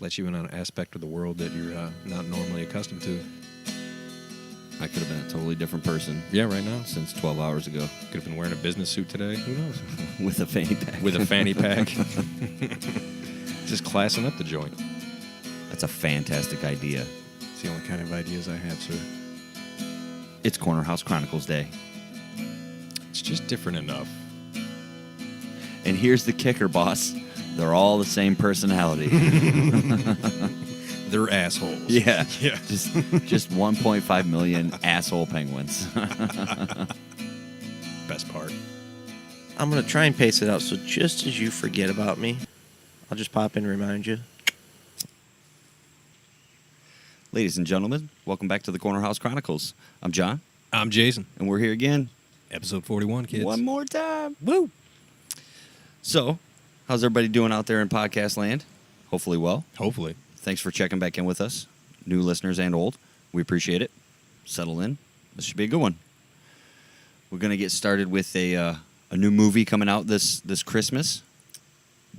Let you in on an aspect of the world that you're not normally accustomed to. I could have been a totally different person. Yeah, right now. Since 12 hours ago. Could have been wearing a business suit today. Who knows? With a fanny pack. With a fanny pack. Just classing up the joint. That's a fantastic idea. It's the only kind of ideas I have, sir. It's Corner House Chronicles Day. It's just different enough. And here's the kicker, boss. They're all the same personality. They're assholes. Yeah. Yeah. Just 1.5 million asshole penguins. Best part. I'm going to try and pace it out, so just as you forget about me, I'll just pop in and remind you. Ladies and gentlemen, welcome back to the Corner House Chronicles. I'm John. I'm Jason. And we're here again. Episode 41, kids. One more time. Woo! So, how's everybody doing out there in podcast land? Hopefully well. Hopefully. Thanks for checking back in with us, new listeners and old. We appreciate it. Settle in. This should be a good one. We're going to get started with a new movie coming out this Christmas.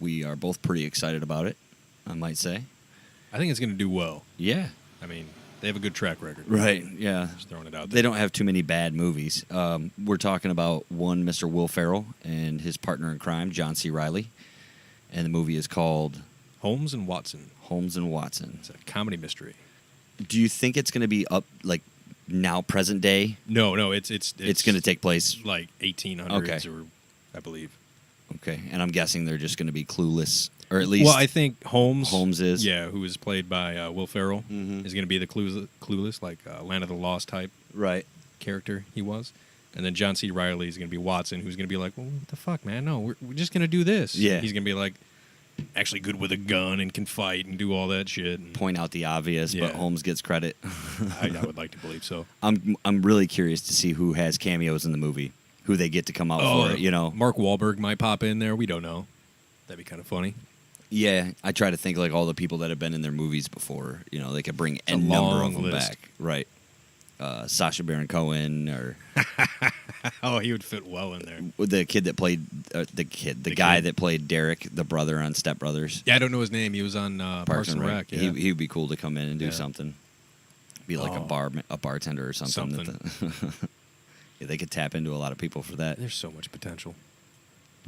We are both pretty excited about it, I might say. I think it's going to do well. Yeah. I mean, they have a good track record. Right, yeah. Just throwing it out there. They don't have too many bad movies. We're talking about one Mr. Will Ferrell and his partner in crime, John C. Reilly. And the movie is called... Holmes and Watson. Holmes and Watson. It's a comedy mystery. Do you think it's going to be up, like, now present day? No, it's going to take place... like 1800s, okay. or I believe. Okay, and I'm guessing they're just going to be clueless, or at least... Well, I think Holmes is. Yeah, who is played by Will Ferrell, is going to be the clueless, like Land of the Lost type character he was. And then John C. Reilly is going to be Watson, who's going to be like, well, what the fuck, man? No, we're just going to do this. Yeah. He's going to be like, actually good with a gun and can fight and do all that shit. And point out the obvious, but Holmes gets credit. I would like to believe so. I'm really curious to see who has cameos in the movie, who they get to come out for it, you know. Mark Wahlberg might pop in there. We don't know. That'd be kind of funny. Yeah, I try to think like all the people that have been in their movies before. You know, they could bring a any number of them list. back. Right. Sacha Baron Cohen or... Oh, he would fit well in there. The kid that played... the guy that played Derek, the brother on Step Brothers. Yeah, I don't know his name. He was on Parks and Rec. Yeah. He would be cool to come in and do something. Be like a bartender or something. Yeah, they could tap into a lot of people for that. There's so much potential.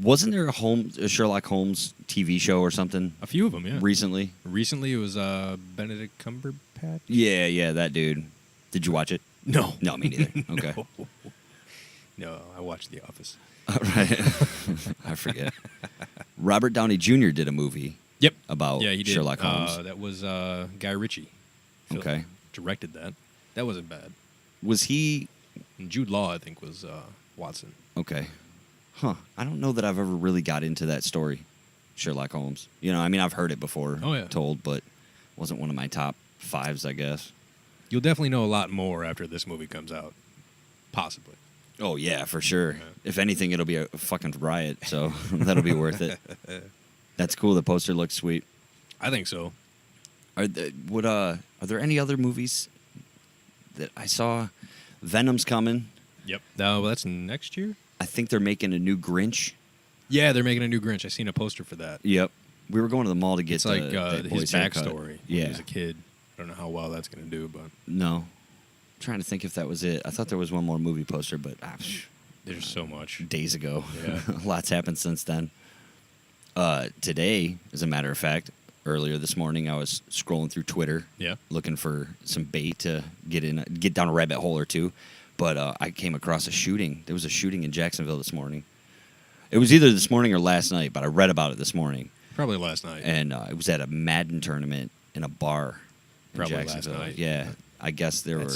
Wasn't there a Sherlock Holmes TV show or something? A few of them, yeah. Recently? Recently, it was Benedict Cumberbatch. Yeah, that dude. Did you watch it? No. No, me neither. Okay. No, I watched The Office. Right. I forget. Robert Downey Jr. did a movie. Yep. About Sherlock Holmes. That was Guy Ritchie. Okay. Directed that. That wasn't bad. Was he... And Jude Law, I think, was Watson. Okay. Huh. I don't know that I've ever really got into that story, Sherlock Holmes. You know, I mean, I've heard it before told, but it wasn't one of my top fives, I guess. You'll definitely know a lot more after this movie comes out. Possibly. Oh, yeah, for sure. Yeah. If anything, it'll be a fucking riot, so that'll be worth it. That's cool. The poster looks sweet. I think so. Are there any other movies that I saw? Venom's coming. Yep. No, that's next year? I think they're making a new Grinch. Yeah, they're making a new Grinch. I seen a poster for that. Yep. We were going to the mall to get it's like his backstory haircut. When he was a kid. I don't know how well that's going to do, but... No. I'm trying to think if that was it. I thought there was one more movie poster, but... There's so much. Days ago. Yeah. Lots happened since then. Today, as a matter of fact, earlier this morning, I was scrolling through Twitter, looking for some bait to get down a rabbit hole or two. But I came across a shooting. There was a shooting in Jacksonville this morning. It was either this morning or last night, but I read about it this morning. Probably last night. And it was at a Madden tournament in a bar in Probably Jacksonville. last night. Yeah, I guess there were...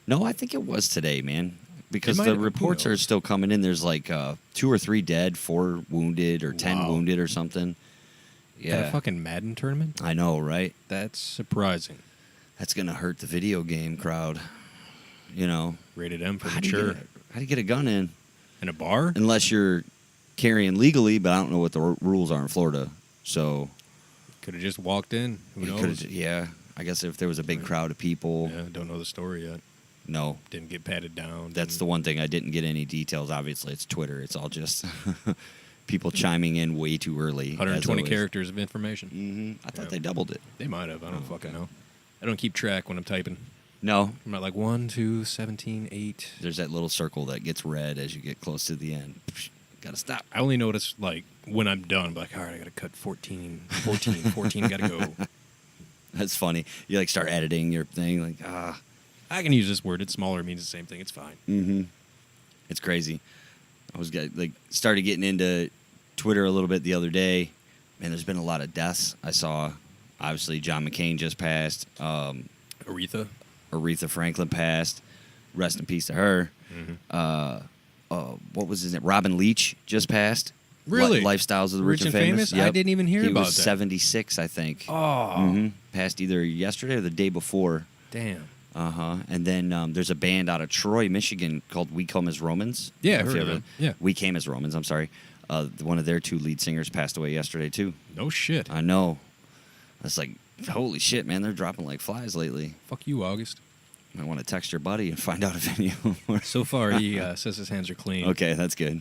No, I think it was today, man. Because the reports are still coming in. There's like 2 or 3 dead, 4 wounded, or 10 wounded or something. Yeah. At a fucking Madden tournament? I know, right? That's surprising. That's going to hurt the video game crowd. You know. Rated M for mature. How do you get a gun in? In a bar? Unless you're carrying legally, but I don't know what the rules are in Florida. So. Could have just walked in. Who knows? Yeah. I guess if there was a big crowd of people. Yeah, don't know the story yet. No. Didn't get patted down. That's the one thing I didn't get any details. Obviously, it's Twitter. It's all just people chiming in way too early. 120 characters of information. I thought they doubled it. They might have. I don't fucking know. I don't keep track when I'm typing. No. I'm at like 1, 2, 17, 8. There's that little circle that gets red as you get close to the end. Gotta stop. I only notice like when I'm done, like, all right, I gotta cut 14, gotta go. That's funny. You like start editing your thing, like I can use this word. It's smaller. It means the same thing. It's fine. It's crazy. I was started getting into Twitter a little bit the other day. Man, there's been a lot of deaths. I saw, obviously, John McCain just passed. Aretha Franklin passed. Rest in peace to her. What was his name? Robin Leach just passed. Really? Lifestyles of the Rich and Famous. Yep. I didn't even hear about that. He was 76, I think. Oh. Passed either yesterday or the day before. Damn. And then there's a band out of Troy, Michigan called We Come as Romans. Yeah, I heard of them. Yeah. We Came as Romans, I'm sorry. One of their 2 lead singers passed away yesterday, too. No shit. I know. That's like, holy shit, man. They're dropping like flies lately. Fuck you, August. I want to text your buddy and find out if any of them were. So far, he says his hands are clean. Okay, that's good.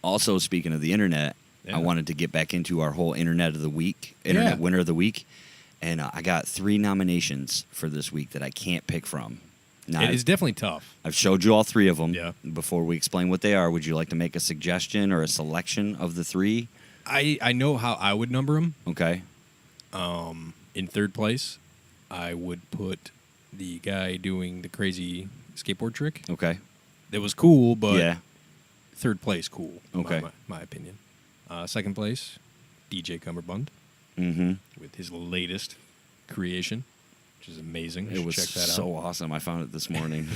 Also, speaking of the internet, I wanted to get back into our whole Internet Winner of the Week. And I got 3 nominations for this week that I can't pick from. Now, it is definitely tough. I've showed you all 3 of them. Yeah. Before we explain what they are, would you like to make a suggestion or a selection of the 3? I know how I would number them. Okay. In third place, I would put the guy doing the crazy skateboard trick. Okay. It was cool, but yeah. Third place, cool. Okay. My opinion. Second place, DJ Cumberbund. With his latest creation, which is amazing. It was check that so out. awesome. I found it this morning.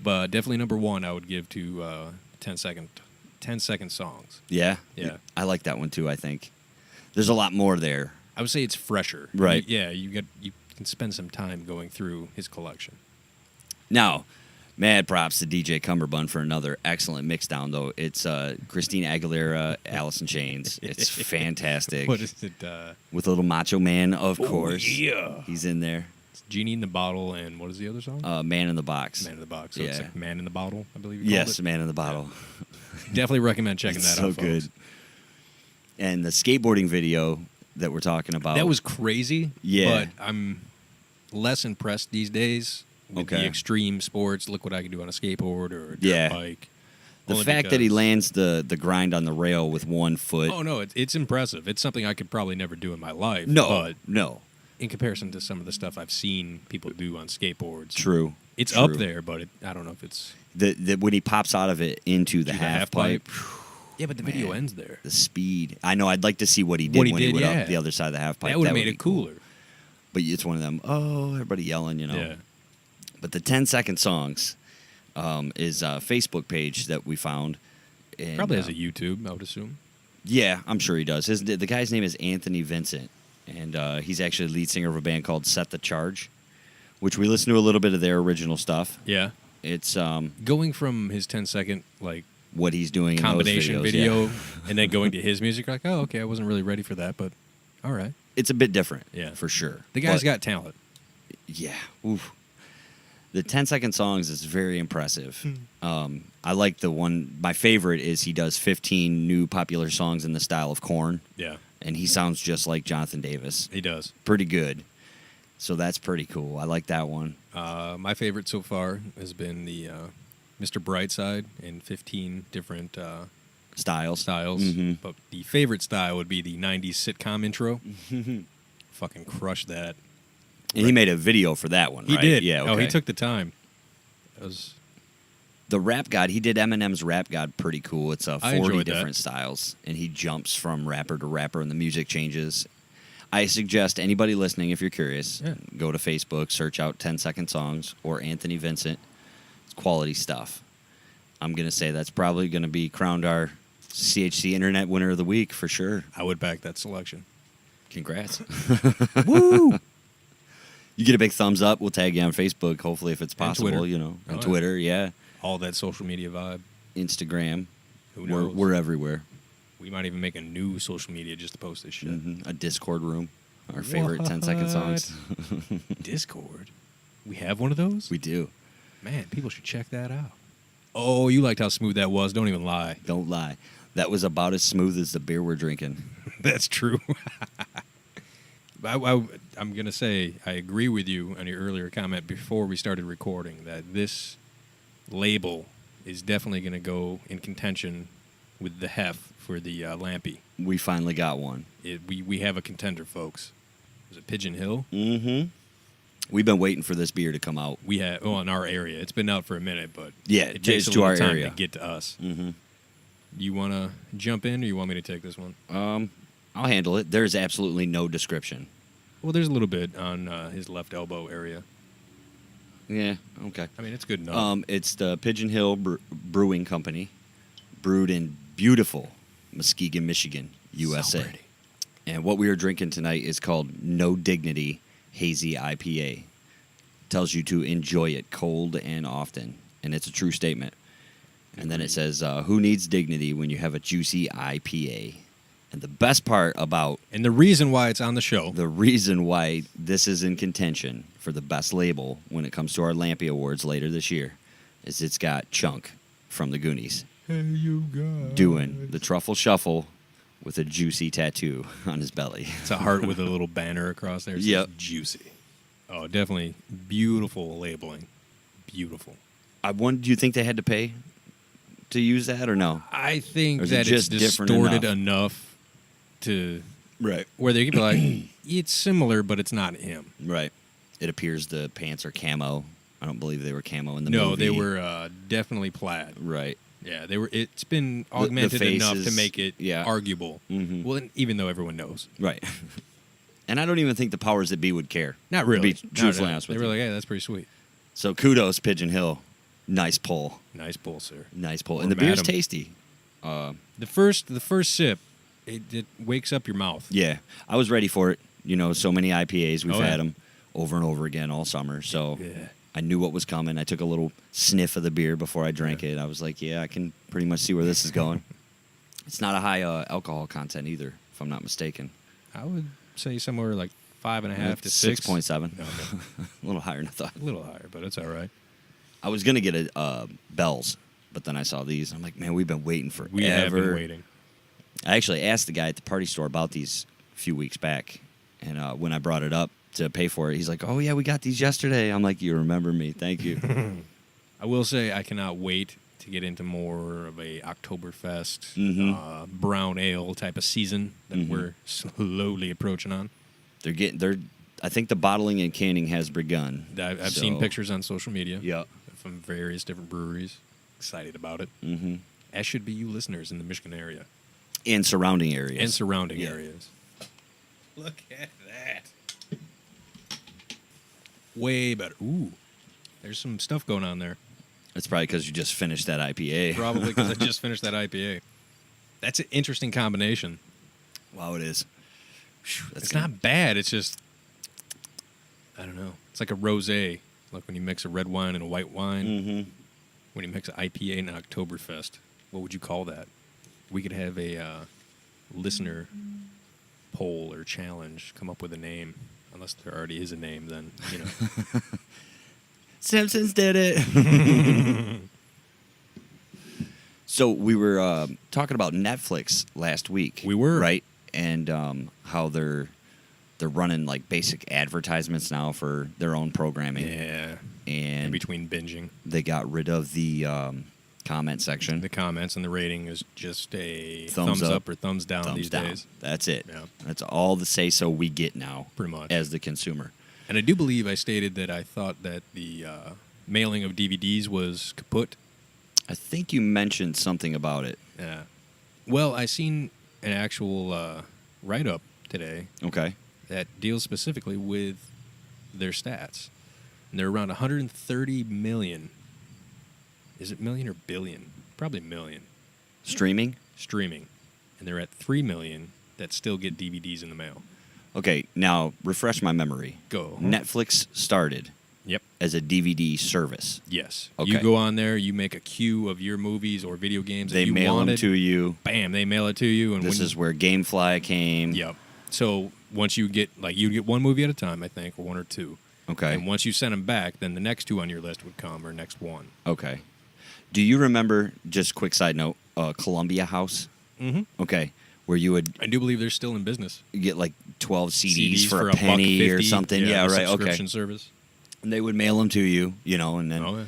But definitely number 1 I would give to 10 second songs. Yeah? Yeah. I like that one too, I think. There's a lot more there. I would say it's fresher. Right. You can spend some time going through his collection. Now, mad props to DJ Cumberbund for another excellent mix down, though. It's Christina Aguilera, Alice in Chains. It's fantastic. What is it? With a little Macho Man, of course. Yeah. He's in there. It's Genie in the Bottle, and what is the other song? Man in the Box. Man in the Box. So yeah. it's like Man in the Bottle, I believe you called it. Man in the Bottle. Definitely recommend checking that out, so good. And the skateboarding video that we're talking about. That was crazy. Yeah. But I'm less impressed these days with the extreme sports. Look what I can do on a skateboard or a dirt bike. The fact that he lands the grind on the rail with 1 foot. Oh, no, it's impressive. It's something I could probably never do in my life. No. In comparison to some of the stuff I've seen people do on skateboards. True. It's up there, but I don't know if it's... When he pops out of it into the half pipe. Yeah, but the video ends there. The speed. I know. I'd like to see what he did when he went up the other side of the half pipe. That would have made it cooler. But it's one of them, everybody yelling, Yeah. But the 10-second songs is a Facebook page that we found. And, probably has a YouTube, I would assume. Yeah, I'm sure he does. The guy's name is Anthony Vincent, and he's actually the lead singer of a band called Set the Charge, which we listened to a little bit of their original stuff. Yeah. It's going from his 10-second, what he's doing combination in those videos, video and then going to his music, like, oh, okay, I wasn't really ready for that, but all right. It's a bit different, for sure. The guy's got talent. Yeah. Oof. The 10-second songs is very impressive. I like the one, my favorite is he does 15 new popular songs in the style of Korn. Yeah. And he sounds just like Jonathan Davis. He does. Pretty good. So that's pretty cool. I like that one. My favorite so far has been the Mr. Brightside in 15 different styles. But the favorite style would be the 90s sitcom intro. Fucking crush that. And he made a video for that one, right? He did. Yeah, okay. Oh, he took the time. That was... The Rap God, he did Eminem's Rap God pretty cool. It's 40 different that. styles, and he jumps from rapper to rapper, and the music changes. I suggest anybody listening, if you're curious, go to Facebook, search out 10-second songs or Anthony Vincent. It's quality stuff. I'm going to say that's probably going to be crowned our CHC Internet Winner of the Week for sure. I would back that selection. Congrats. Woo! You get a big thumbs up. We'll tag you on Facebook, hopefully, if it's possible. On Twitter, yeah. All that social media vibe. Instagram. Who knows? We're everywhere. We might even make a new social media just to post this shit. A Discord room. Our favorite 10-second songs. Discord? We have one of those? We do. Man, people should check that out. Oh, you liked how smooth that was. Don't even lie. Don't lie. That was about as smooth as the beer we're drinking. That's true. I'm going to say I agree with you on your earlier comment before we started recording that this label is definitely going to go in contention with the hef for the Lampy. We finally got one. We have a contender, folks. Was it Pigeon Hill? Mm-hmm. We've been waiting for this beer to come out. We have, in our area. It's been out for a minute, but yeah, it takes a to little our time area to get to us. Mm-hmm. You want to jump in, or you want me to take this one? I'll handle it. There's absolutely no description. Well, there's a little bit on his left elbow area. Yeah, okay. I mean, it's good enough. It's the Pigeon Hill Brewing Company, brewed in beautiful Muskegon, Michigan, USA. So pretty. And what we are drinking tonight is called No Dignity Hazy IPA. Tells you to enjoy it cold and often, and it's a true statement. And then it says, who needs dignity when you have a juicy IPA? And the best part about... And the reason why it's on the show. The reason why this is in contention for the best label when it comes to our Lampy Awards later this year is it's got Chunk from the Goonies. Hey, you guys. Doing the truffle shuffle with a juicy tattoo on his belly. It's a heart with a little banner across there. It says Yep. Juicy. Oh, definitely beautiful labeling. Beautiful. Do you think they had to pay to use that or no? I think Or is it that just it's different distorted enough to Right. where they could be like, it's similar, but it's not him. Right. It appears the pants are camo. I don't believe they were camo in the No, movie. they were definitely plaid. Right. Yeah, they were. It's been augmented enough to make it arguable. Mm-hmm. Well, even though everyone knows, Right. And I don't even think the powers that be would care. not really. To be truthfully honest They with were you. like, "Hey, that's pretty sweet. So kudos, Pigeon Hill. Nice pull. Nice pull, sir." Nice pull. Or And the beer's madam. tasty. The first sip, it wakes up your mouth. Yeah. I was ready for it. You know, so many IPAs. We've Oh, yeah. had them over and over again all summer. So Yeah. I knew what was coming. I took a little sniff of the beer before I drank it. I was like, yeah, I can pretty much see where this is going. It's not a high alcohol content either, if I'm not mistaken. I would say somewhere like 5.5 to 6. 6.7. Okay. A little higher than I thought. A little higher, but it's all right. I was going to get a Bell's, but then I saw these. I'm like, man, we've been waiting forever. We have been waiting. I actually asked the guy at the party store about these a few weeks back, and when I brought it up to pay for it, he's like, oh, yeah, we got these yesterday. I'm like, you remember me. Thank you. I will say I cannot wait to get into more of a Oktoberfest, Mhm. brown ale type of season that Mhm. we're slowly approaching on. I think the bottling and canning has begun. I've seen pictures on social media Yep. from various different breweries. Excited about it. Mm-hmm. As should be you listeners in the Michigan area. And surrounding areas. And surrounding Yeah. areas. Look at that. Way better. Ooh. There's some stuff going on there. That's probably because you just finished that IPA. Probably because I just finished that IPA. That's an interesting combination. Wow, it is. Whew, that's It's good. not bad. It's just, I don't know. It's like a rosé. Like when you mix a red wine and a white wine. Mhm. When you mix an IPA and an Oktoberfest. What would you call that? We could have a listener poll or challenge. Come up with a name. Unless there already is a name, then, you know. Simpsons did it. So we were talking about Netflix last week. We were. Right? And how they're running like basic advertisements now for their own programming. Yeah. And In between binging. they got rid of the comment section. The comments and the rating is just a Thumbs thumbs up. up or thumbs down Thumbs these down. days. That's it. Yeah. That's all the say-so we get now. Pretty much. As the consumer. And I do believe I stated that I thought that the mailing of DVDs was kaput. I think you mentioned something about it. Yeah. Well, I seen an actual write-up today Okay. that deals specifically with their stats. And they're around 130 million. Is it million or billion? Probably million. Streaming? Streaming. And they're at 3 million that still get DVDs in the mail. Okay, now refresh my memory. Go. Netflix started Yep. as a DVD service. Yes. Okay. You go on there, you make a queue of your movies or video games that They you mail wanted. them to you. Bam, they mail it to you. And This when is where GameFly came. Yep. So once you get, like, you get one movie at a time, I think, or one or two. Okay. And once you send them back, then the next two on your list would come, or next one. Okay. Do you remember, just quick side note, Columbia House? Mm-hmm. Okay. Where you would I do believe they're still in business. get like 12 CDs for a $1.50 penny or something. Yeah, right. Subscription Okay. service. And they would mail them to you, and then Oh, yeah.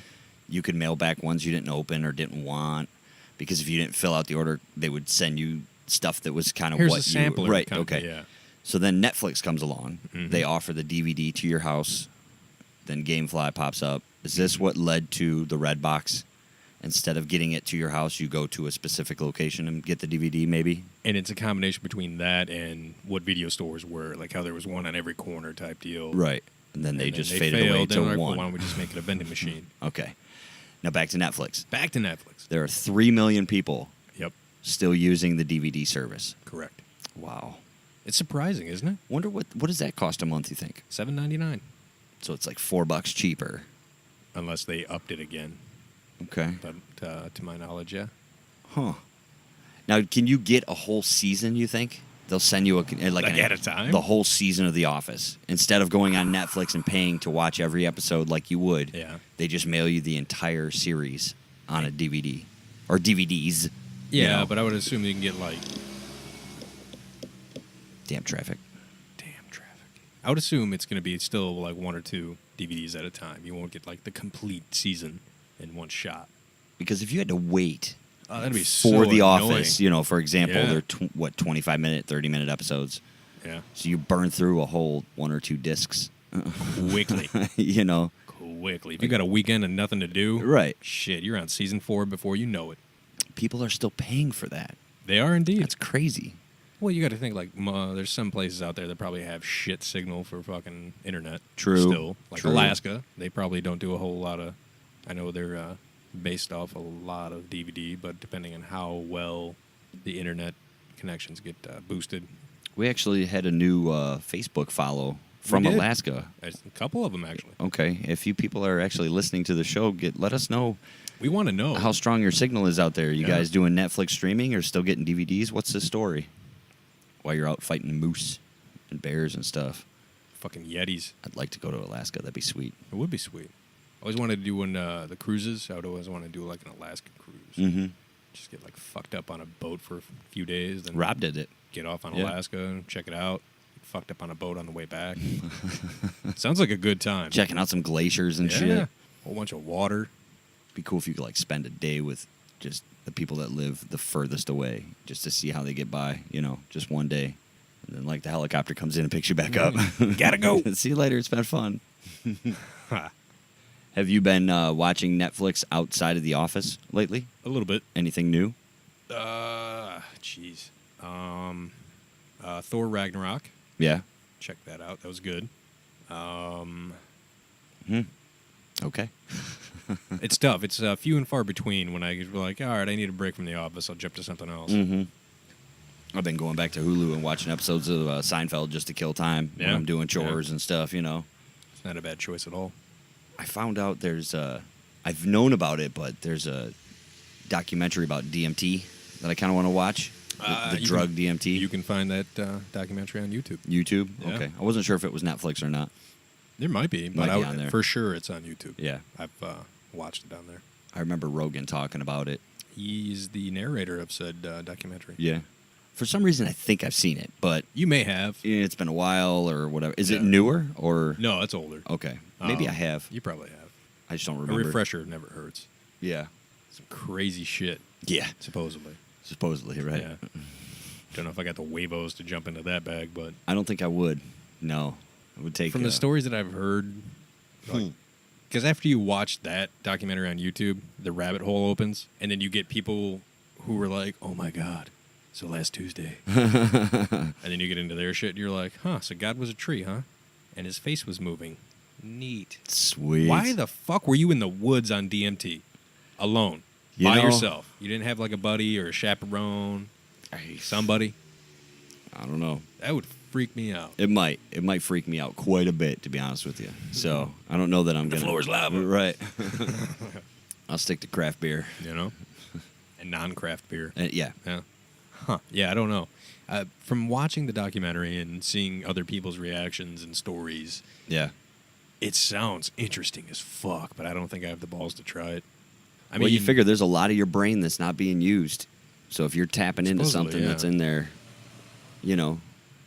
you could mail back ones you didn't open or didn't want. Because if you didn't fill out the order, they would send you stuff that was kind of Here's what a sampler. you... Right, kind of, okay. Yeah. So then Netflix comes along. Mhm. They offer the DVD to your house. Then GameFly pops up. Is this what led to the Red Box? Instead of getting it to your house, you go to a specific location and get the DVD, maybe? And it's a combination between that and what video stores were, like how there was one on every corner type deal. Right. And then they And just then faded away failed, to and they're like, one. well, why don't we just make it a vending machine? Okay. Now back to Netflix. Back to Netflix. There are 3 million people Yep. still using the DVD service. Correct. Wow. It's surprising, isn't it? Wonder what does that cost a month, you think? $7.99. So it's like $4 cheaper. Unless they upped it again. Okay. But to my knowledge, yeah. Huh. Now, can you get a whole season, you think? They'll send you Like at a time? the whole season of The Office. Instead of going on Netflix and paying to watch every episode like you would, Yeah. they just mail you the entire series on a DVD. Or DVDs. Yeah, you know? but I would assume you can get like Damn traffic. damn traffic. I would assume it's going to be still like 1 or 2 DVDs at a time. You won't get like the complete season in one shot. Because if you had to wait Oh, that'd be for so The annoying. Office, for example, Yeah. they're 25-minute, 30-minute episodes. Yeah. So you burn through a whole 1 or 2 discs. Quickly. Quickly. If you got a weekend and nothing to do, Right. shit, you're on season 4 before you know it. People are still paying for that. They are indeed. That's crazy. Well, you got to think like there's some places out there that probably have shit signal for fucking internet. True. Still, like True. Alaska, they probably don't do a whole lot of. I know they're based off a lot of DVD, but depending on how well the internet connections get boosted, We actually had a new Facebook follow from did. Alaska. there's a couple of them actually. Okay, if you people are actually listening to the show, let us know We want to know how strong your signal is out there. You Yeah. guys doing Netflix streaming or still getting DVDs? What's the story? While you're out fighting moose and bears and stuff. fucking Yetis. I'd like to go to Alaska. That'd be sweet. It would be sweet. I always wanted to do the cruises. I would always want to do like an Alaskan cruise. Mm-hmm. Just get like fucked up on a boat for a few days, then Rob did it. get off on Yeah. Alaska and check it out. Get fucked up on a boat on the way back. Sounds like a good time. Checking out some glaciers and yeah. shit. Whole bunch of water. Be cool if you could like spend a day with just the people that live the furthest away, just to see how they get by. Just one day, and then like the helicopter comes in and picks you back up. Gotta go. See you later. It's been fun. Have you been watching Netflix outside of The Office lately? A little bit. Anything new? Jeez. Thor Ragnarok. Yeah. Check that out. That was good. Okay. It's tough. It's few and far between when I get like, all right, I need a break from the office. I'll jump to something else. Mm-hmm. I've been going back to Hulu and watching episodes of Seinfeld just to kill time when Yeah. I'm doing chores and stuff. It's not a bad choice at all. I found out I've known about it, but there's a documentary about DMT that I kind of want to watch. The you drug DMT. You can find that documentary on YouTube. YouTube? Yeah. Okay. I wasn't sure if it was Netflix or not. There might be, but Might be on there. for sure it's on YouTube. Yeah. I've watched it down there. I remember Rogan talking about it. He's the narrator of said documentary. Yeah. For some reason, I think I've seen it, but You may have. it's been a while or whatever. Is it Yeah. newer or? No, it's older. Okay. Maybe I have. You probably have. I just don't A remember. refresher never hurts. Yeah. Some crazy shit, Yeah. supposedly. Supposedly, right? Yeah. Don't know if I got the huevos to jump into that bag, but I don't think I would. No. It would take... from the stories that I've heard, because after you watch that documentary on YouTube, the rabbit hole opens, and then you get people who were like, "Oh my god, so last Tuesday," and then you get into their shit, and you're like, "Huh? So God was a tree, huh? And his face was moving. Neat. Sweet. Why the fuck were you in the woods on DMT, alone, You by know- yourself? You didn't have like a buddy or a chaperone, somebody? I don't know. That would freak me out. It might freak me out quite a bit, to be honest with you. So I don't know that I'm The gonna. floor's lava. Right. I'll stick to craft beer. You know, and non-craft beer. Yeah. Yeah. Huh. Yeah, I don't know. From watching the documentary and seeing other people's reactions and stories, Yeah. it sounds interesting as fuck, but I don't think I have the balls to try it. I well, mean, you figure there's a lot of your brain that's not being used. So if you're tapping into something that's in there,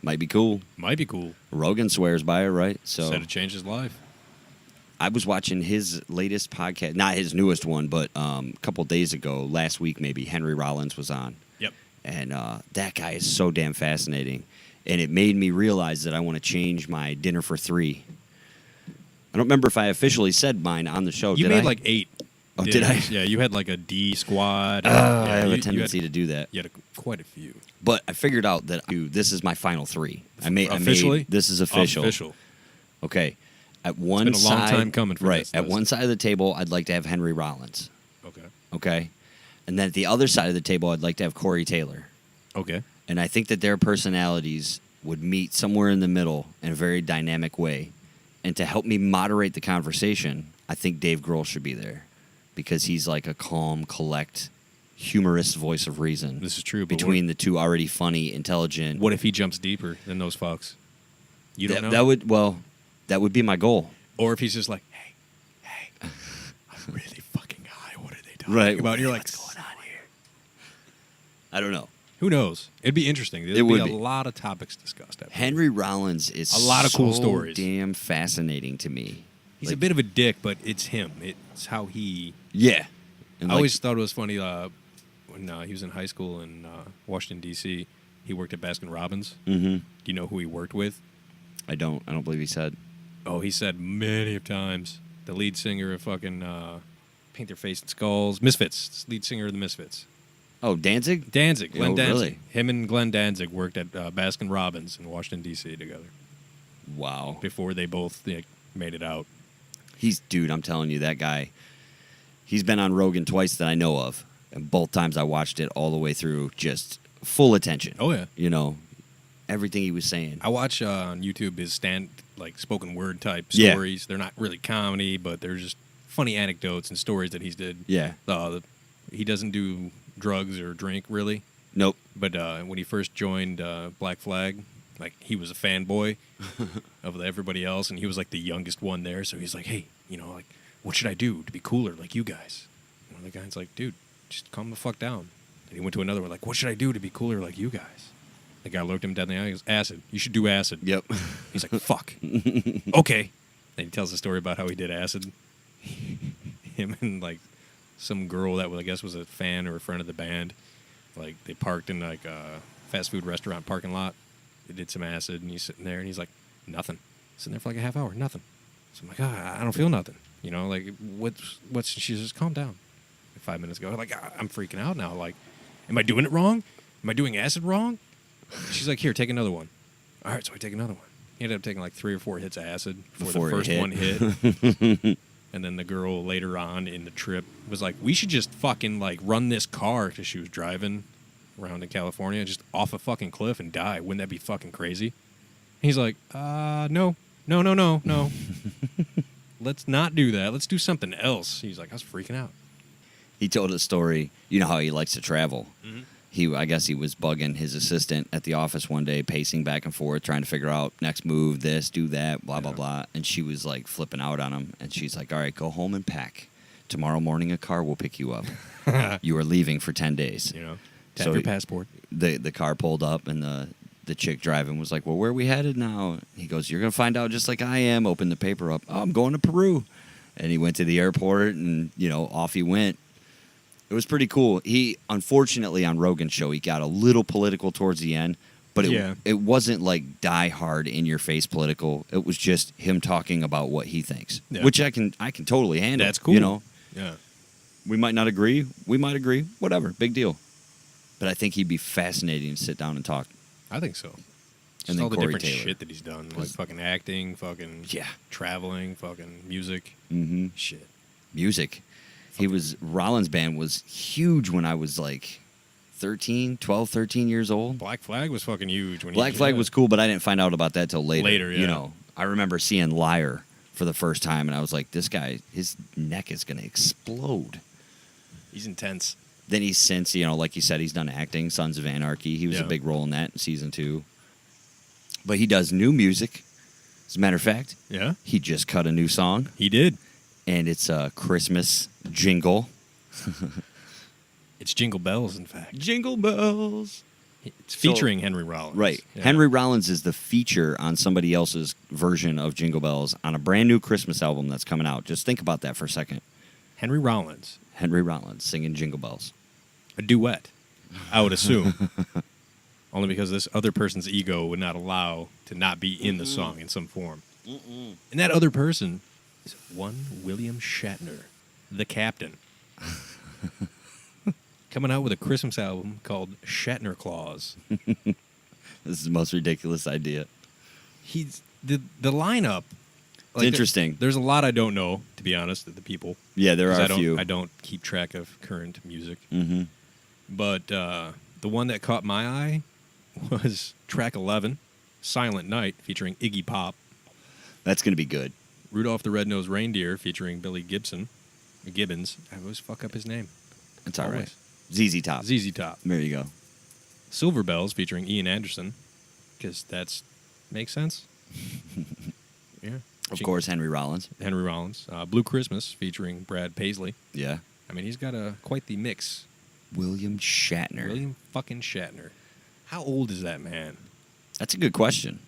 might be cool. Might be cool. Rogan swears by it, right? So said it changed his life. I was watching his latest podcast, not his newest one, but a couple days ago, last week maybe, Henry Rollins was on. Yep. And that guy is so damn fascinating. And it made me realize that I want to change my dinner for 3. I don't remember if I officially said mine on the show. You did made I? like 8. Oh, did I? Yeah, you had like a D squad. I have a tendency to do that. You had quite a few. But I figured out that this is my final 3. Officially? This is official. Official. Okay. At one It's been a long side, time coming for right, this. at one side of the table, I'd like to have Henry Rollins. Okay. Okay. And then at the other side of the table, I'd like to have Corey Taylor. Okay. And I think that their personalities would meet somewhere in the middle in a very dynamic way. And to help me moderate the conversation, I think Dave Grohl should be there. Because he's like a calm, humorous voice of reason. This is true. But Between the two already funny, intelligent. what if he jumps deeper than those fucks? You don't know? That would be my goal. Or if he's just like, hey, I'm really fucking high. What are they talking Right. about? And you're like, what's going on here? I don't know. who knows? It'd be interesting. There'd would be be. a lot of topics discussed. Henry Rollins is A lot of cool so stories. damn fascinating to me. He's a bit of a dick, but it's him. It's how he... Yeah. And I always thought it was funny when he was in high school in Washington, D.C., he worked at Baskin-Robbins. Mm-hmm. Do you know who he worked with? I don't believe he said. Oh, he said many times. The lead singer of fucking Paint Their Face in Skulls. Misfits. Lead singer of the Misfits. Oh, Danzig? Danzig. Glenn Danzig. Really? Him and Glenn Danzig worked at Baskin-Robbins in Washington, D.C. together. Wow. Before they both made it out. Dude, I'm telling you, that guy, he's been on Rogan twice that I know of. And both times I watched it all the way through, just full attention. Oh, yeah. Everything he was saying. I watch on YouTube his spoken word type Yeah. stories. They're not really comedy, but they're just funny anecdotes and stories that he's did. Yeah. He doesn't do drugs or drink, really. Nope. But when he first joined Black Flag, he was a fanboy of everybody else, and he was the youngest one there. So he's like, hey, what should I do to be cooler like you guys? And the guy's like, dude, just calm the fuck down. And he went to another one, what should I do to be cooler like you guys? The guy looked him dead in the eye. He goes, acid. You should do acid. Yep. He's like, fuck. Okay. And he tells a story about how he did acid. Him and some girl that I guess was a fan or a friend of the band. They parked in a fast food restaurant parking lot. They did some acid, and he's sitting there, and he's like, nothing. Sitting there for a half hour, nothing. So I'm like, I don't feel nothing. What's? She says, calm down. 5 minutes ago, I'm freaking out now. Am I doing it wrong? Am I doing acid wrong? She's like, here, take another one. All right, so I take another one. He ended up taking 3 or 4 hits of acid before the first one hit. And then the girl later on in the trip was like, we should just fucking run this car, because she was driving around in California, just off a fucking cliff and die. Wouldn't that be fucking crazy? He's like, no. Let's not do that. Let's do something else. He's like, I was freaking out. He told a story. You know how he likes to travel. Mm-hmm. I guess he was bugging his assistant at the office one day, pacing back and forth, trying to figure out next move, this, do that, blah, blah, blah. And she was flipping out on him. And she's like, all right, go home and pack. Tomorrow morning, a car will pick you up. You are leaving for 10 days. Tap your passport. The car pulled up, and the chick driving was like, well, where are we headed now? He goes, you're going to find out just like I am. Open the paper up. Oh, I'm going to Peru. And he went to the airport, and, off he went. It was pretty cool. He, unfortunately, on Rogan's show, he got a little political towards the end, but it wasn't die-hard, in-your-face political. It was just him talking about what he thinks, which I can totally handle. That's cool. Yeah. We might not agree. We might agree. Whatever. Big deal. But I think he'd be fascinating to sit down and talk. I think so. And Just all then the Corey different Taylor. shit that he's done, fucking acting, fucking traveling, fucking music, shit. Music. Rollins' band was huge when I was 12, 13 years old. Black Flag was fucking huge. Black Flag was cool, but I didn't find out about that till later. Later, yeah. I remember seeing Liar for the first time, and I was like, this guy, his neck is going to explode. He's intense. Then he's since, like you said, he's done acting, Sons of Anarchy. He was a big role in that in season 2. But he does new music. As a matter of fact, yeah, he just cut a new song. He did. And it's a Christmas jingle. It's Jingle Bells, in fact. Jingle Bells. It's featuring Henry Rollins. Right. Yeah. Henry Rollins is the feature on somebody else's version of Jingle Bells on a brand new Christmas album that's coming out. Just think about that for a second. Henry Rollins singing Jingle Bells. A duet, I would assume. Only because this other person's ego would not allow to not be in the song in some form. And that other person is one William Shatner, the captain. Coming out with a Christmas album called Shatner Claus. This is the most ridiculous idea. He's the lineup. It's interesting. There's a lot I don't know, to be honest, the people. Yeah, there are a few. I don't keep track of current music. Mm-hmm. But the one that caught my eye was track 11, Silent Night, featuring Iggy Pop. That's going to be good. Rudolph the Red-Nosed Reindeer, featuring Billy Gibbons. I always fuck up his name. That's all right. ZZ Top. ZZ Top. There you go. Silver Bells, featuring Ian Anderson, because that makes sense. Yeah. Of course, Henry Rollins. Blue Christmas, featuring Brad Paisley. Yeah. I mean, he's got quite the mix. William Shatner. William fucking Shatner. How old is that man? That's a good question.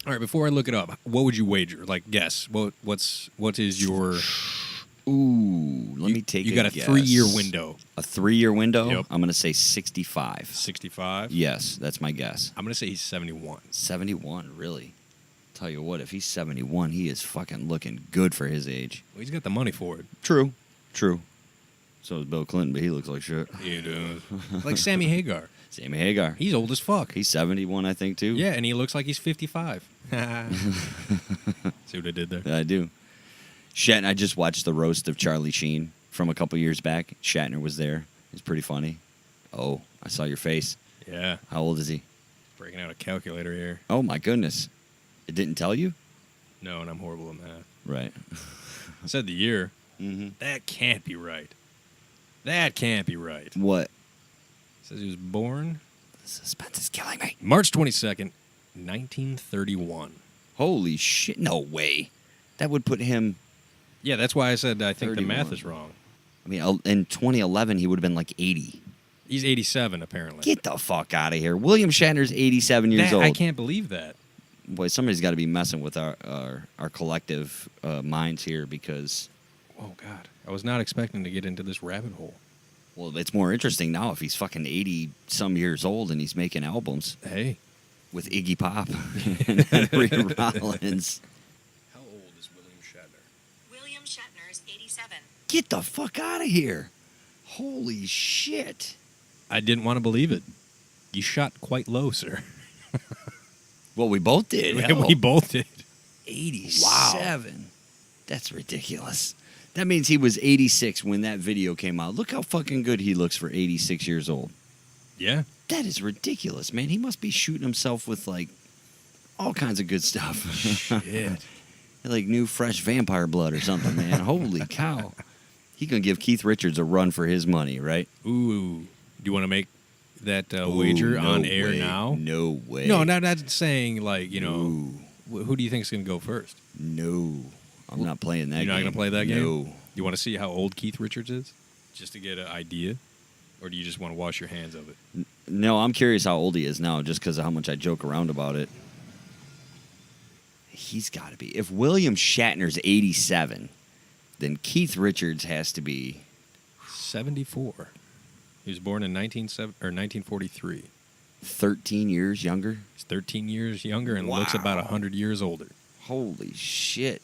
All right, before I look it up, what would you wager? Like, guess. What is your... Ooh, let me take a guess. You got a 3-year window. A 3-year window? Yep. I'm going to say 65. 65? Yes, that's my guess. I'm going to say he's 71. 71, really? Tell you what, if he's 71, he is fucking looking good for his age. Well, he's got the money for it. True. So is Bill Clinton, but he looks like shit. He does. Like Sammy Hagar. Sammy Hagar. He's old as fuck. He's 71, I think, too. Yeah, and he looks like he's 55. See what I did there? Yeah, I do. Shatner, I just watched the roast of Charlie Sheen from a couple years back. Shatner was there. It was pretty funny. Oh, I saw your face. Yeah. How old is he? Breaking out a calculator here. Oh, my goodness. It didn't tell you? No, and I'm horrible at math. Right. I said the year. Mm-hmm. That can't be right. That can't be right. What? It says he was born... The suspense is killing me. March 22nd, 1931. Holy shit. No way. That would put him... Yeah, that's why I said I think 31. the math is wrong. I mean, in 2011, he would have been like 80. He's 87, apparently. Get the fuck out of here. William Shatner's 87 years old. I can't believe that. Boy, somebody's got to be messing with our collective minds here because... Oh, God. I was not expecting to get into this rabbit hole. Well, it's more interesting now if he's fucking 80-some years old and he's making albums. Hey. With Iggy Pop and Henry Rollins. How old is William Shatner? William Shatner's 87. Get the fuck out of here. Holy shit. I didn't want to believe it. You shot quite low, sir. Well, we both did. We both did. 87. Wow. That's ridiculous. That means he was 86 when that video came out. Look how fucking good he looks for 86 years old. Yeah. That is ridiculous, man. He must be shooting himself with, like, all kinds of good stuff. Shit. Like new fresh vampire blood or something, man. Holy cow. He gonna give Keith Richards a run for his money, right? Ooh. Do you want to make that wager on air now? No way. No, not saying, like, you know, who do you think is going to go first? No. I'm not playing that game. You're not going to play that game? No. You want to see how old Keith Richards is? Just to get an idea? Or do you just want to wash your hands of it? No, I'm curious how old he is now just because of how much I joke around about it. He's got to be. If William Shatner's 87, then Keith Richards has to be 74. He was born in 1943. 13 years younger? He's 13 years younger and looks about 100 years older. Holy shit.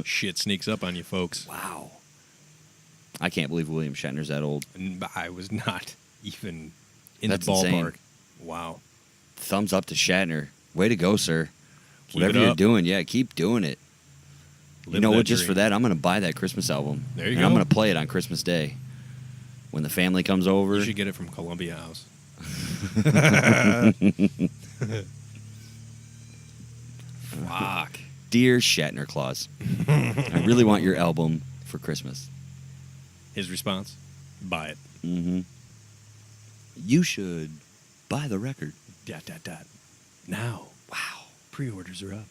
Shit sneaks up on you, folks. Wow. I can't believe William Shatner's that old. I was not even in That's the ballpark. insane. Wow. Thumbs up to Shatner. Way to go, sir. Keep Whatever it you're up. doing, yeah, keep doing it. Live You know that what? Just dream. for that, I'm going to buy that Christmas album. There you and go. I'm going to play it on Christmas Day. When the family comes over. You should get it from Columbia House. Fuck. Dear Shatner Claus, I really want your album for Christmas. His response? Buy it. Mm-hmm. You should buy the record. ... Now. Wow. Pre-orders are up.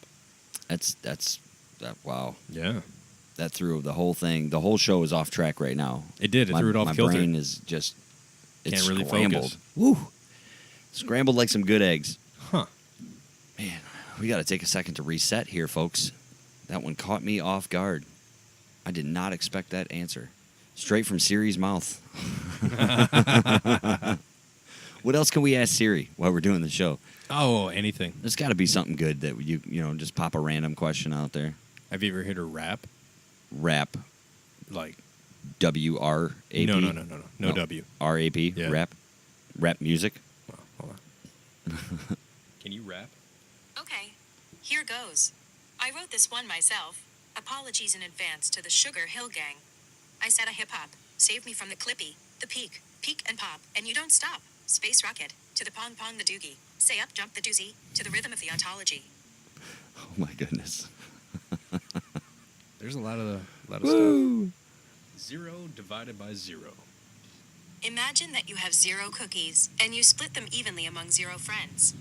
That's wow. Yeah. That threw the whole thing. The whole show is off track right now. It did. It threw it off my kilter. My brain is just... It's Can't really scrambled. focus. Woo! Scrambled like some good eggs. Huh. Man, we got to take a second to reset here, folks. That one caught me off guard. I did not expect that answer. Straight from Siri's mouth. What else can we ask Siri while we're doing the show? Oh, anything. There's got to be something good that you just pop a random question out there. Have you ever hit a rap? Rap. Like W-R-A-P? No W. R-A-P? Yeah. Rap? Rap music? Well, hold on. Can you rap? Okay, here goes. I wrote this one myself. Apologies in advance to the Sugar Hill Gang. I said a hip-hop. Save me from the clippy, the peak and pop, and you don't stop. Space rocket, to the pong the doogie. Say up, jump the doozy, to the rhythm of the ontology. Oh, my goodness. There's a lot of stuff. 0 divided by 0. Imagine that you have 0 cookies, and you split them evenly among 0 friends.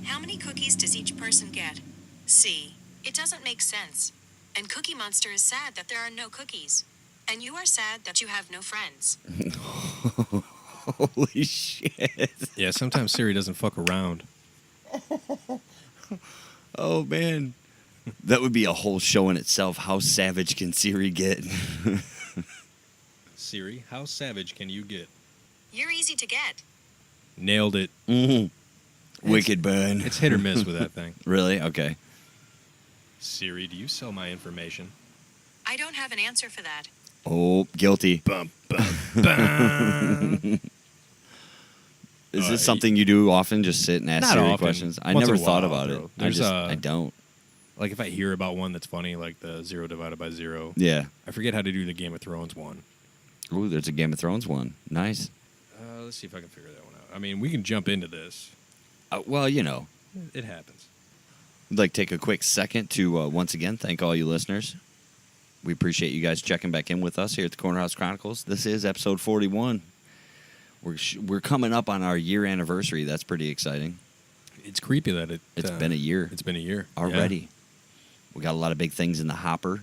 How many cookies does each person get? C. It doesn't make sense. And Cookie Monster is sad that there are no cookies. And you are sad that you have no friends. Holy shit. Yeah, sometimes Siri doesn't fuck around. Oh, man. That would be a whole show in itself. How savage can Siri get? Siri, how savage can you get? You're easy to get. Nailed it. Mm-hmm. Wicked burn. It's hit or miss with that thing. Really? Okay. Siri, do you sell my information? I don't have an answer for that. Oh, guilty. Bum, bum, bum. Is this something you do often? Just sit and ask Not Siri often. questions? I Once in never a thought while, about bro. it. I don't. Like if I hear about one that's funny, like the 0 divided by 0. Yeah. I forget how to do the Game of Thrones one. Ooh, there's a Game of Thrones one. Nice. Let's see if I can figure that one out. I mean, we can jump into this. Well, It happens. I'd like to take a quick second to once again thank all you listeners. We appreciate you guys checking back in with us here at the Corner House Chronicles. This is episode 41. We're coming up on our year anniversary. That's pretty exciting. It's creepy that It's been a year. It's been a year Already. Yeah. We got a lot of big things in the hopper.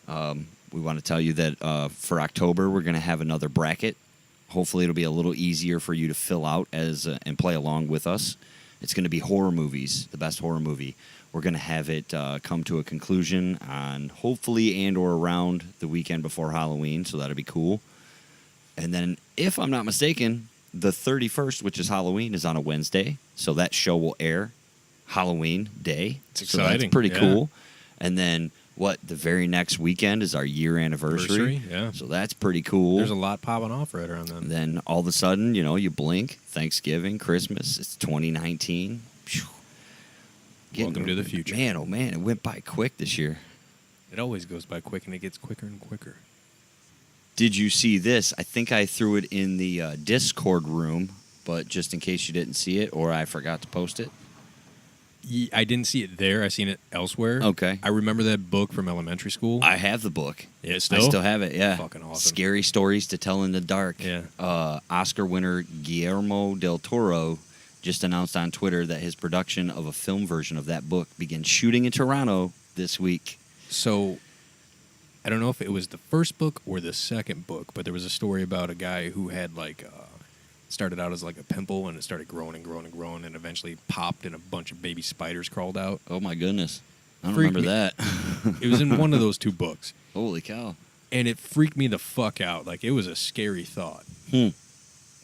We want to tell you that for October, we're going to have another bracket. Hopefully, it'll be a little easier for you to fill out and play along with us. It's going to be horror movies, the best horror movie. We're going to have it come to a conclusion on hopefully and or around the weekend before Halloween, so that'll be cool. And then, if I'm not mistaken, the 31st, which is Halloween, is on a Wednesday, so that show will air Halloween Day. It's so exciting. That's pretty Yeah. cool. And then, the very next weekend is our year anniversary. Yeah. So that's pretty cool. There's a lot popping off right around then. And then all of a sudden, you blink, Thanksgiving, Christmas, it's 2019. Welcome to the future. Man, oh man, it went by quick this year. It always goes by quick, and it gets quicker and quicker. Did you see this? I think I threw it in the Discord room, but just in case you didn't see it or I forgot to post it. I didn't see it there. I seen it elsewhere. Okay. I remember that book from elementary school. I have the book. Yeah, I still? still have it, yeah. Fucking awesome. Scary Stories to Tell in the Dark. Yeah. Oscar winner Guillermo del Toro just announced on Twitter that his production of a film version of that book begins shooting in Toronto this week. So, I don't know if it was the first book or the second book, but there was a story about a guy who had started out as like a pimple, and it started growing and growing and growing, and eventually popped, and a bunch of baby spiders crawled out. Oh my goodness. I don't Freaked remember that. It was in one of those two books, Holy cow. and it freaked me the fuck out. Like, it was a scary thought.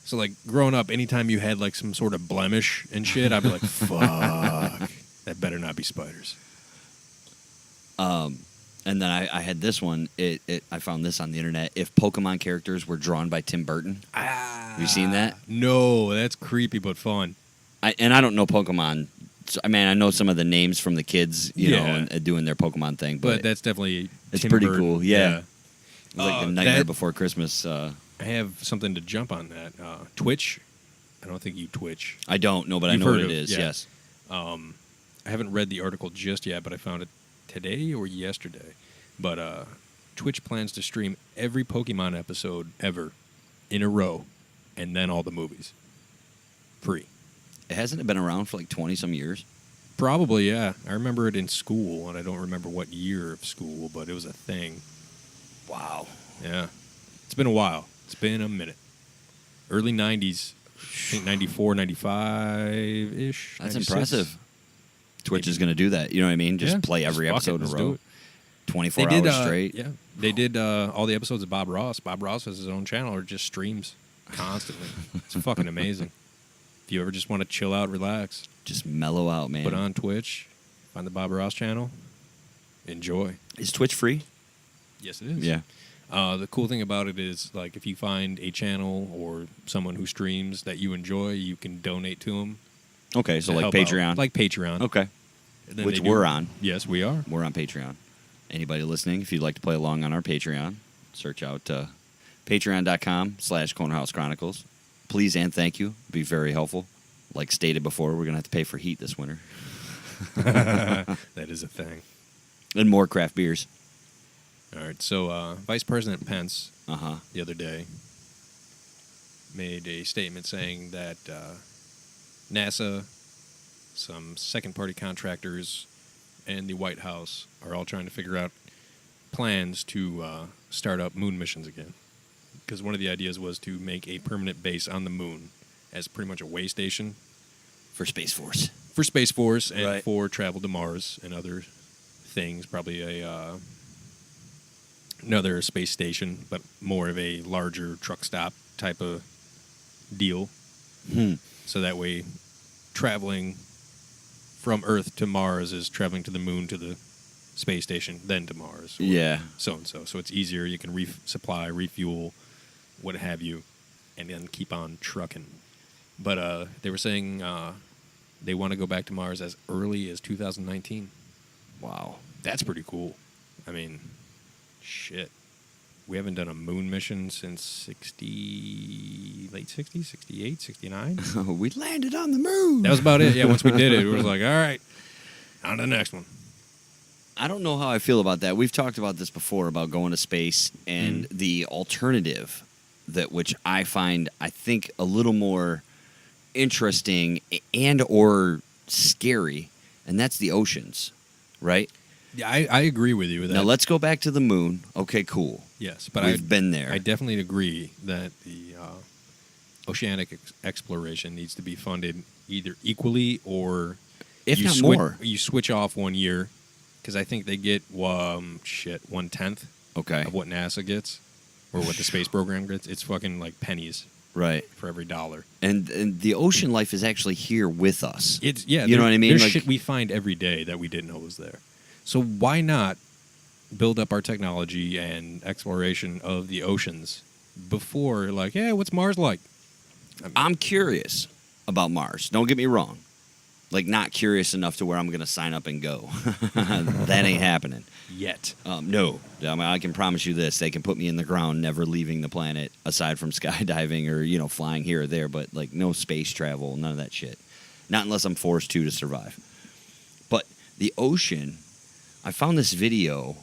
So, growing up, anytime you had, some sort of blemish and shit, I'd be like, fuck, that better not be spiders. And then I had this one. I found this on the internet. If Pokemon characters were drawn by Tim Burton. Have you seen that? No, that's creepy but fun. I don't know Pokemon. So, I mean, I know some of the names from the kids, you know, and doing their Pokemon thing. But that's definitely it's Tim pretty Burton. cool. Yeah. It was like the Nightmare Before Christmas. I have something to jump on that. Twitch. I don't think you Twitch. I don't know, but I know what it is. Yeah. Yes. I haven't read the article just yet, but I found it today or yesterday. But Twitch plans to stream every Pokemon episode ever in a row, and then all the movies. Free. Hasn't it been around for 20-some years? Probably, yeah. I remember it in school, and I don't remember what year of school, but it was a thing. Wow. Yeah. It's been a while. It's been a minute. Early 90s. I think 94, 95-ish. That's 96. impressive. Twitch Maybe. is going to do that. You know what I mean? Just play every Just fuck episode it, in a let's do row. it. 24 They did, hours straight. Yeah. They did all the episodes of Bob Ross. Bob Ross has his own channel or just streams constantly. It's fucking amazing. If you ever just want to chill out, relax, Just mellow out, man. put on Twitch, find the Bob Ross channel, enjoy. Is Twitch free? Yes, it is. Yeah. The cool thing about it is, like, if you find a channel or someone who streams that you enjoy, you can donate to them. Okay, so like Patreon. Like Patreon. Okay. And then Which they do- we're on. Yes, we are. We're on Patreon. Anybody listening, if you'd like to play along on our Patreon, search out patreon.com/Cornerhouse Chronicles. Please and thank you. It'd be very helpful. Like stated before, we're going to have to pay for heat this winter. That is a thing. And more craft beers. All right, so Vice President Pence Uh-huh. the other day made a statement saying that NASA, some second-party contractors, and the White House are all trying to figure out plans to start up moon missions again. Because one of the ideas was to make a permanent base on the moon as pretty much a way station For Space Force. for Space Force and Right. for travel to Mars and other things. Probably another space station, but more of a larger truck stop type of deal. So that way, traveling from Earth to Mars is traveling to the moon to the space station, then to Mars. Or Yeah. so and so. So it's easier. You can resupply, refuel, what have you, and then keep on trucking. But they were saying they want to go back to Mars as early as 2019. Wow. That's pretty cool. I mean, shit. We haven't done a moon mission since late 60s, 68, 69. We landed on the moon. That was about it. Yeah, once we did it, it was like, all right, on to the next one. I don't know how I feel about that. We've talked about this before about going to space and the alternative that which I find I think a little more interesting and or scary, and that's the oceans, right? Yeah, I agree with you with that. Now let's go back to the moon. Okay, cool. Yes, but We've been there. I definitely agree that the oceanic exploration needs to be funded either equally or If you not more. You switch off 1 year because I think they get 1/10 Okay. of what NASA gets or what the space program gets. It's fucking like pennies Right. for every dollar. And the ocean life is actually here with us. It's You know what I mean? There's Like- shit we find every day that we didn't know was there. So why not build up our technology and exploration of the oceans before, like, yeah, what's Mars like? I'm curious about Mars. Don't get me wrong. Like, not curious enough to where I'm going to sign up and go. That ain't happening. Yet. No. I mean, I can promise you this. They can put me in the ground, never leaving the planet, aside from skydiving or, flying here or there. But, like, no space travel, none of that shit. Not unless I'm forced to survive. But the ocean, I found this video,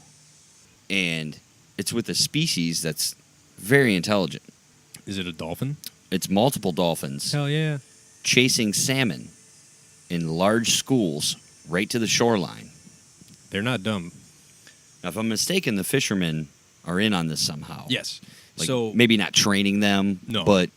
and it's with a species that's very intelligent. Is it a dolphin? It's multiple dolphins Hell yeah. chasing salmon in large schools right to the shoreline. They're not dumb. Now, if I'm mistaken, the fishermen are in on this somehow. Yes. Like, So maybe not training them, No. but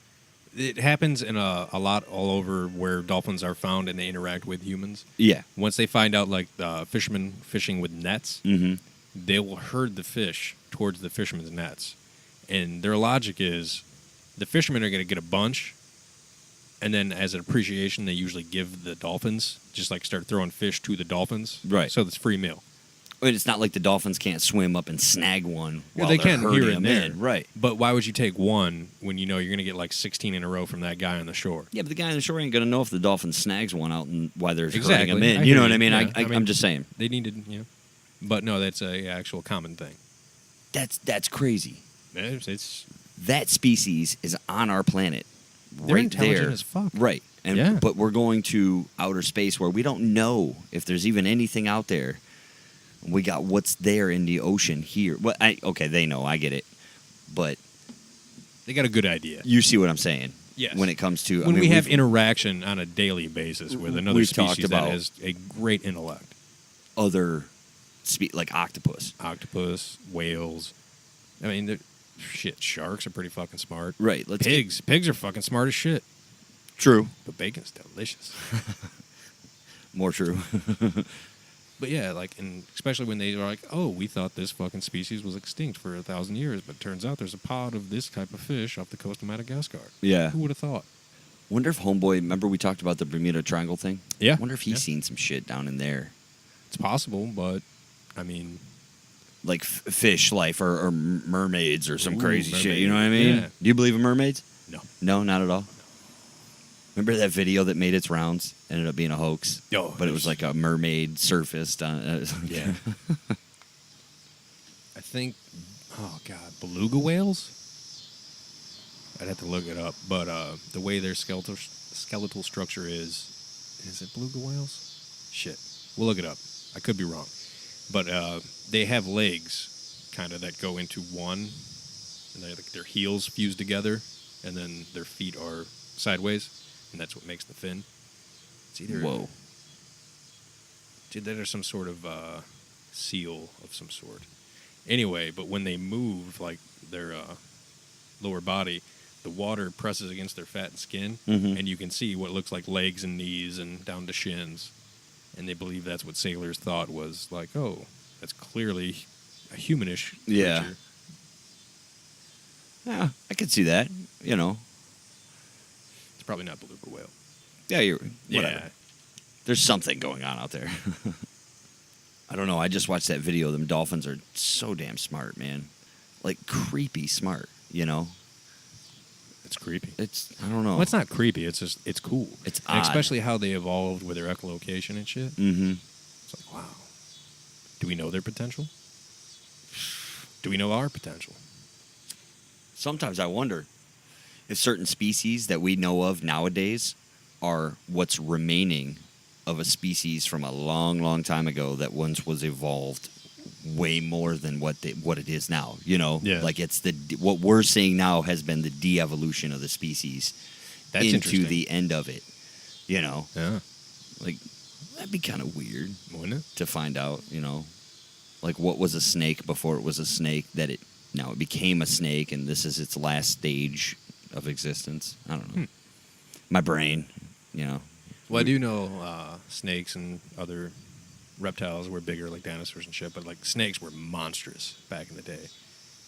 it happens in a lot all over where dolphins are found and they interact with humans. yeah. Once they find out, like, fishermen fishing with nets, Mm-hmm. they will herd the fish towards the fishermen's nets. And their logic is the fishermen are going to get a bunch, and then as an appreciation, they usually give the dolphins, just like start throwing fish to the dolphins. Right. So it's free meal. But it's not like the dolphins can't swim up and snag one while they they're can herding here them and there. in. Right. But why would you take one when you know you're going to get like 16 in a row from that guy on the shore? Yeah, but the guy on the shore ain't going to know if the dolphin snags one out and why they're Exactly. herding them in. I You know hear what I you. mean? Yeah, I mean- I'm just saying. They needed, But no, that's a actual common thing. That's crazy. It's That species is on our planet. They're right intelligent there. as fuck. Right. And Yeah. but we're going to outer space where we don't know if there's even anything out there. We got what's there in the ocean here. Well, okay, they know, I get it. But they got a good idea. you see what I'm saying? Yes. When it comes to When we have we've- interaction on a daily basis with another We've talked species about- that has a great intellect. other like octopus. Octopus, whales, I mean, shit, sharks are pretty fucking smart. Right. Pigs are fucking smart as shit. True. But bacon's delicious. More true. But yeah, like, and especially when they are like, oh, we thought this fucking species was extinct for 1,000 years, but turns out there's a pod of this type of fish off the coast of Madagascar. Yeah. Who would have thought? Wonder if Homeboy, remember we talked about the Bermuda Triangle thing? Yeah. Wonder if he's seen some shit down in there. It's possible, but, I mean... Like fish life or mermaids or some crazy mermaid. shit, you know what I mean? Yeah. Do you believe in mermaids? No. No, not at all? Remember that video that made its rounds? Ended up being a hoax. Oh, but it was like a mermaid surfaced on. Yeah. I think, oh god, beluga whales? I'd have to look it up, but the way their skeletal structure is it beluga whales? Shit, we'll look it up. I could be wrong, but they have legs, kind of that go into one, and their heels fuse together, and then their feet are sideways, and that's what makes the fin. It's either Whoa. That or some sort of seal of some sort. Anyway, but when they move, like their lower body, the water presses against their fat and skin, and you can see what looks like legs and knees and down to shins. And they believe that's what sailors thought was like, oh, that's clearly a humanish creature. Yeah. Yeah, I could see that, you know. It's probably not beluga whale. Yeah, whatever. Yeah. There's something going on out there. I don't know. I just watched that video. Them dolphins are so damn smart, man. Like, creepy smart, you know? It's creepy. I don't know. Well, it's not creepy. It's just, it's cool. It's and odd. especially how they evolved with their echolocation and shit. Mm-hmm. It's like, wow. Do we know their potential? Do we know our potential? Sometimes I wonder if certain species that we know of nowadays are what's remaining of a species from a long, long time ago that once was evolved way more than what it is now. You know, like it's what we're seeing now has been the de-evolution of the species into the end of it. You know, like that'd be kind of weird, wouldn't it? To find out, you know, like what was a snake before it was a snake that it became a snake and this is its last stage of existence. I don't know. My brain, you know. Well, I do know snakes and other reptiles were bigger, like dinosaurs and shit, but like snakes were monstrous back in the day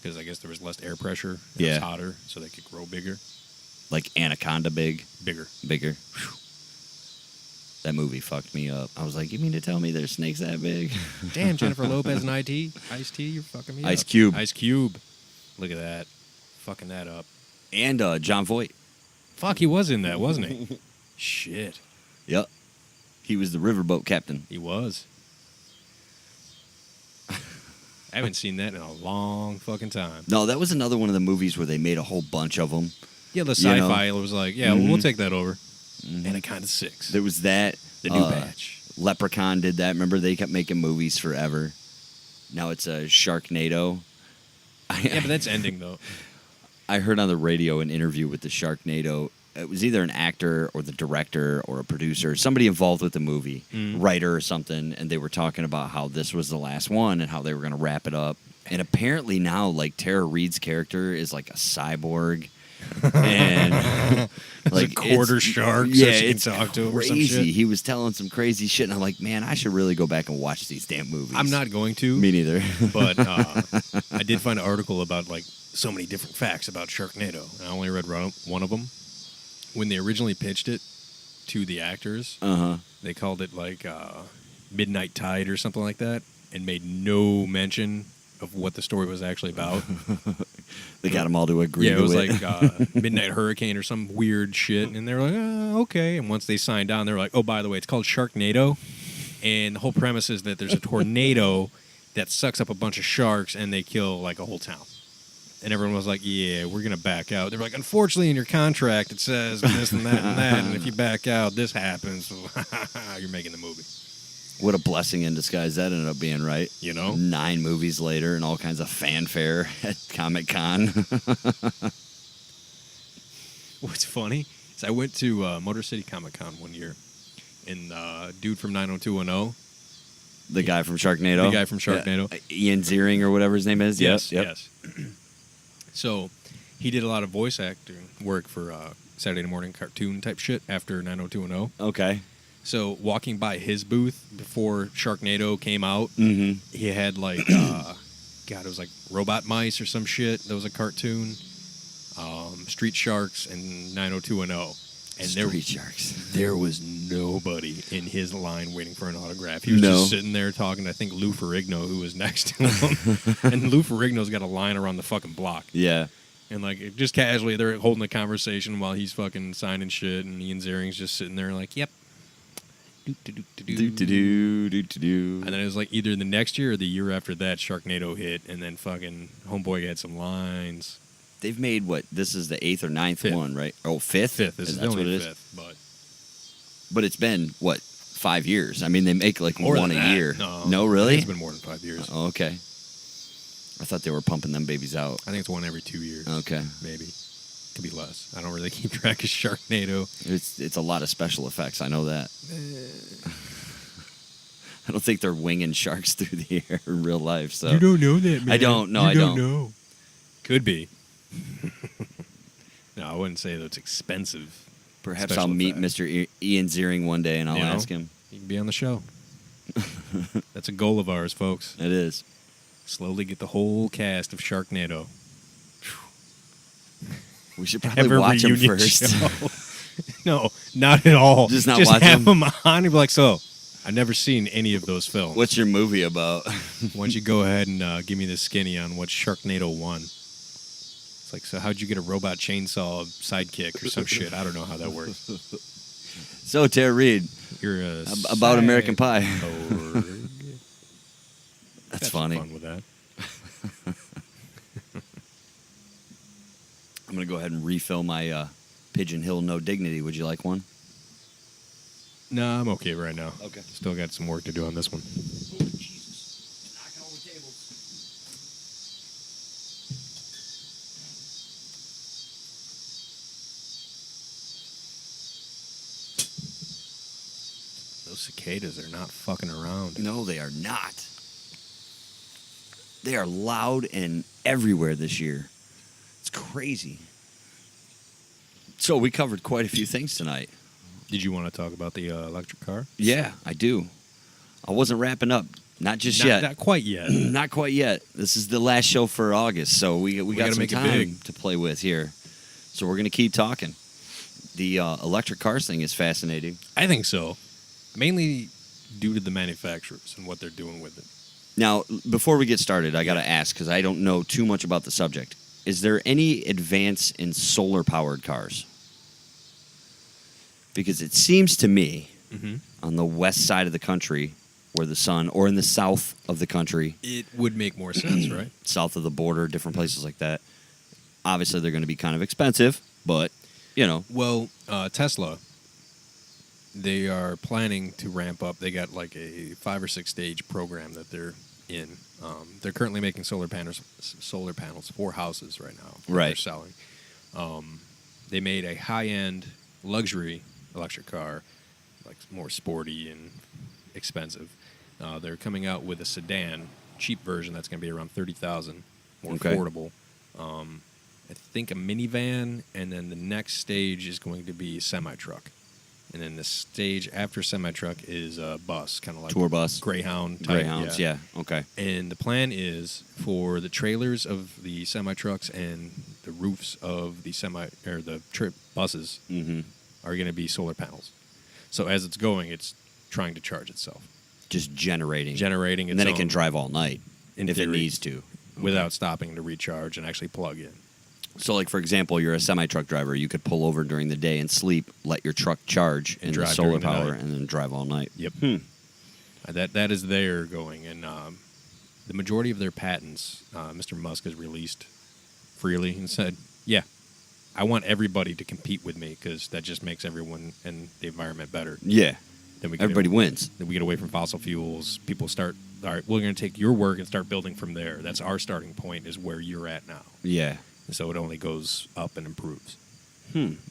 because I guess there was less air pressure. It was hotter, so they could grow bigger. Like anaconda big? Bigger. Whew. That movie fucked me up. I was like, you mean to tell me there's snakes that big? Damn, Jennifer Lopez and Ice-T, you're fucking me up. Ice Cube. Ice Cube. Look at that. Fucking that up. And John Voight. Fuck, he was in that, wasn't he? Shit. Yep. He was the riverboat captain. He was. I haven't seen that in a long fucking time. No, that was another one of the movies where they made a whole bunch of them. Yeah, the sci-fi was like, we'll take that over. And it kind of sicks. There was that. The new batch. Leprechaun did that. Remember, they kept making movies forever. Now it's a Sharknado. Yeah, but that's ending, though. I heard on the radio an interview with the Sharknado. It was either an actor or the director or a producer, somebody involved with the movie, writer or something, and they were talking about how this was the last one and how they were going to wrap it up. And apparently now, like, Tara Reid's character is like a cyborg. And like a quarter shark, so she can talk to him or some shit. He was telling some crazy shit, and I'm like, man, I should really go back and watch these damn movies. I'm not going to. Me neither. But I did find an article about like so many different facts about Sharknado. I only read one of them. When they originally pitched it to the actors, they called it like Midnight Tide or something like that, and made no mention of what the story was actually about. They got them all to agree. Yeah, it was like Midnight Hurricane or some weird shit, and they're like, okay. And once they signed on, they're like, oh, by the way, it's called Sharknado, and the whole premise is that there's a tornado that sucks up a bunch of sharks, and they kill like a whole town. And everyone was like, yeah, we're going to back out. They're like, unfortunately, in your contract, it says this and that and that, and if you back out, this happens. You're making the movie. What a blessing in disguise that ended up being, right? You know? 9 movies later and all kinds of fanfare at Comic-Con. What's funny is I went to Motor City Comic-Con one year, and dude from 90210, The guy from Sharknado. The guy from Sharknado. Ian Ziering or whatever his name is. Yes, Yep. yes. So he did a lot of voice acting work for Saturday morning cartoon type shit after 90210. Okay. So walking by his booth before Sharknado came out, he had like, God, it was like Robot Mice or some shit. That was a cartoon. Street Sharks and 90210. And Street Sharks. There was nobody in his line waiting for an autograph. He was just sitting there talking to, I think, Lou Ferrigno, who was next to him. And Lou Ferrigno's got a line around the fucking block. Yeah. And, like, just casually, they're holding a conversation while he's fucking signing shit, and Ian Ziering's just sitting there like, yep. Do-do-do-do-do. And then it was like either the next year or the year after that, Sharknado hit, and then fucking Homeboy had some lines. They've made what? This is the 8th or 9th one, right? Oh, 5th? 5th. This is That's only what it 5th, is. But it's been, what, 5 years? I mean, they make like more one than a that. year. No, really? It's been more than 5 years. Oh, okay. I thought they were pumping them babies out. I think it's one every 2 years. Okay. Maybe. Could be less. I don't really keep track of Sharknado. It's a lot of special effects. I know that. I don't think they're winging sharks through the air in real life. So You don't know that, man. I don't. No, you I don't. know. Could be. No, I wouldn't say that it's expensive. Perhaps special I'll meet effects. Mr. Ian Ziering one day and I'll You know? ask him. You can be on the show. That's a goal of ours, folks. It is. Slowly get the whole cast of Sharknado. We should probably Have a watch him reunion first. show. No, not at all. Just not Just watch have them? them on and be like, so, I've never seen any of those films. What's your movie about? Why don't you go ahead and give me the skinny on what Sharknado won? It's like, so how'd you get a robot chainsaw sidekick or some shit? I don't know how that works. So, Tara Reid, You're a about American Pie. cyborg. That's Have funny. some fun with that. I'm going to go ahead and refill my Pigeon Hill No Dignity. Would you like one? No, I'm okay right now. Okay. Still got some work to do on this one. Oh, Jesus. Knocking all the tables. Those cicadas are not fucking around. No, they are not. They are loud and everywhere this year. It's crazy. So we covered quite a few things tonight. Did you want to talk about the electric car? Yeah, I do. I wasn't wrapping up. Not just yet. Not quite yet. Not quite yet. This is the last show for August, so we got gotta some make it time big. to play with here. So we're going to keep talking. The electric cars thing is fascinating. I think so. Mainly due to the manufacturers and what they're doing with it. Now, before we get started, I got to ask, because I don't know too much about the subject. Is there any advance in solar-powered cars? Because it seems to me, on the west side of the country, where the sun, or in the south of the country, It would make more sense, right? south of the border, different places like that, obviously they're going to be kind of expensive, but, you know. Well, Tesla, they are planning to ramp up. They got like a 5 or 6 stage program that they're in. They're currently making solar panels for houses right now. that Right. They're selling. They made a high-end luxury electric car, like more sporty and expensive. They're coming out with a sedan, cheap version that's going to be around $30,000, more Okay. affordable. I think a minivan, and then the next stage is going to be semi-truck. And then the stage after semi-truck is a bus, kind of like Tour bus. Greyhound type. Greyhounds, yeah. Okay. And the plan is for the trailers of the semi-trucks and the roofs of the the trip buses are going to be solar panels. So as it's going, it's trying to charge itself. Just generating. Generating And then its it can own, drive all night in if it theory, needs to. without stopping to recharge and actually plug in. So, like, for example, you're a semi-truck driver. You could pull over during the day and sleep, let your truck charge And in the drive solar during the power, night. and then drive all night. Yep. That is their going. And the majority of their patents, Mr. Musk has released freely and said, yeah, I want everybody to compete with me because that just makes everyone and the environment better. Yeah. Then we Everybody wins. Then we get away from fossil fuels. People start, all right, we're going to take your work and start building from there. That's our starting point is where you're at now. Yeah. And so it only goes up and improves.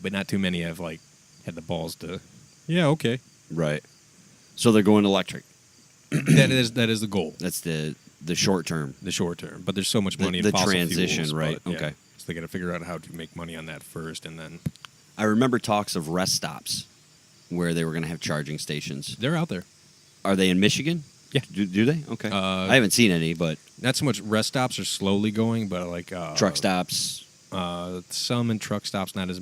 But not too many have, like, had the balls to, yeah, okay. Right. So they're going electric. that is the goal. That's the short term. The short term. But there's so much money in the fossil transition, fuels, right? But, okay. So they got to figure out how to make money on that first, and then I remember talks of rest stops where they were going to have charging stations. they're out there. Are they in Michigan? Yeah. Do they? Okay. I haven't seen any, but Not so much rest stops are slowly going, but like truck stops. Some and truck stops, not as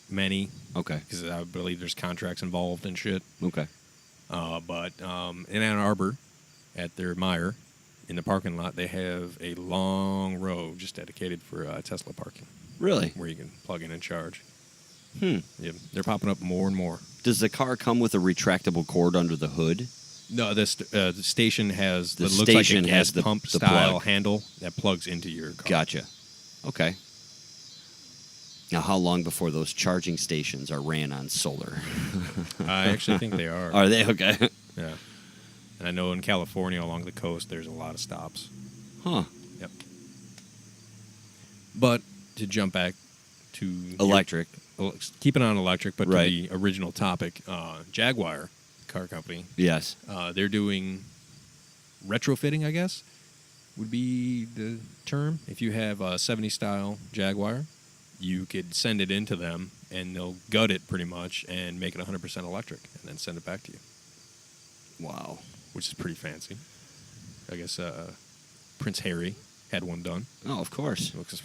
many, Okay. because I believe there's contracts involved and shit. Okay. But in Ann Arbor, at their Meijer, in the parking lot, they have a long row just dedicated for Tesla parking, Really? where you can plug in and charge. Hmm. Yeah, they're popping up more and more. Does the car come with a retractable cord under the hood? No, the station has The what looks like a station gas has the pump plug. style handle that plugs into your car. Gotcha. Okay. Now, how long before those charging stations are ran on solar? I actually think they are. Are they? Okay. Yeah. And I know in California along the coast there's a lot of stops. Huh. Yep. But to jump back to Electric. keeping on electric, but Right. to the original topic, Jaguar car company, Yes. they're doing retrofitting, I guess, would be the term. If you have a 70 style Jaguar, you could send it into them and they'll gut it pretty much and make it 100% electric and then send it back to you, Wow. which is pretty fancy. I guess Prince Harry had one done. Oh, of course. It looks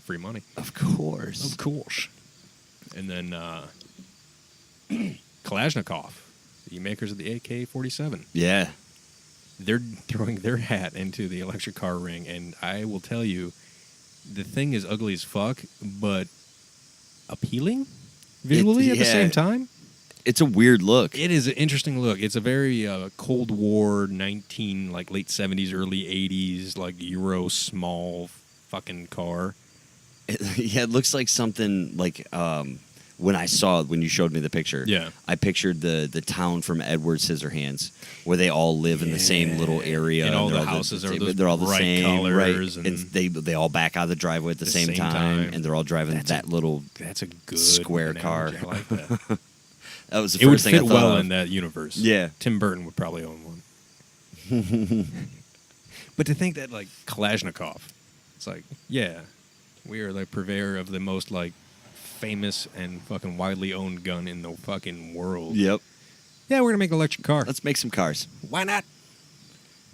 free money. Of course. Of course. And then Kalashnikov, the makers of the AK-47. Yeah. They're throwing their hat into the electric car ring, and I will tell you, the thing is ugly as fuck, but appealing visually at the same time. It's a weird look. It is an interesting look. It's a very Cold War, late 70s, early 80s, like Euro small fucking car. It looks like something like when you showed me the picture. Yeah. I pictured the town from Edward Scissorhands, where they all live in the same little area, And all they're the houses are those they're all the bright same, colors, right? and They all back out of the driveway at the same time, and they're all driving little. That's a good square analogy. car. I like that. That was the It would first thing I fit thought well of. in that universe. Yeah. Tim Burton would probably own one. But to think that, like, Kalashnikov, it's like, yeah, we are the purveyor of the most, like, famous and fucking widely owned gun in the fucking world. Yep. Yeah, we're going to make an electric car. Let's make some cars. Why not?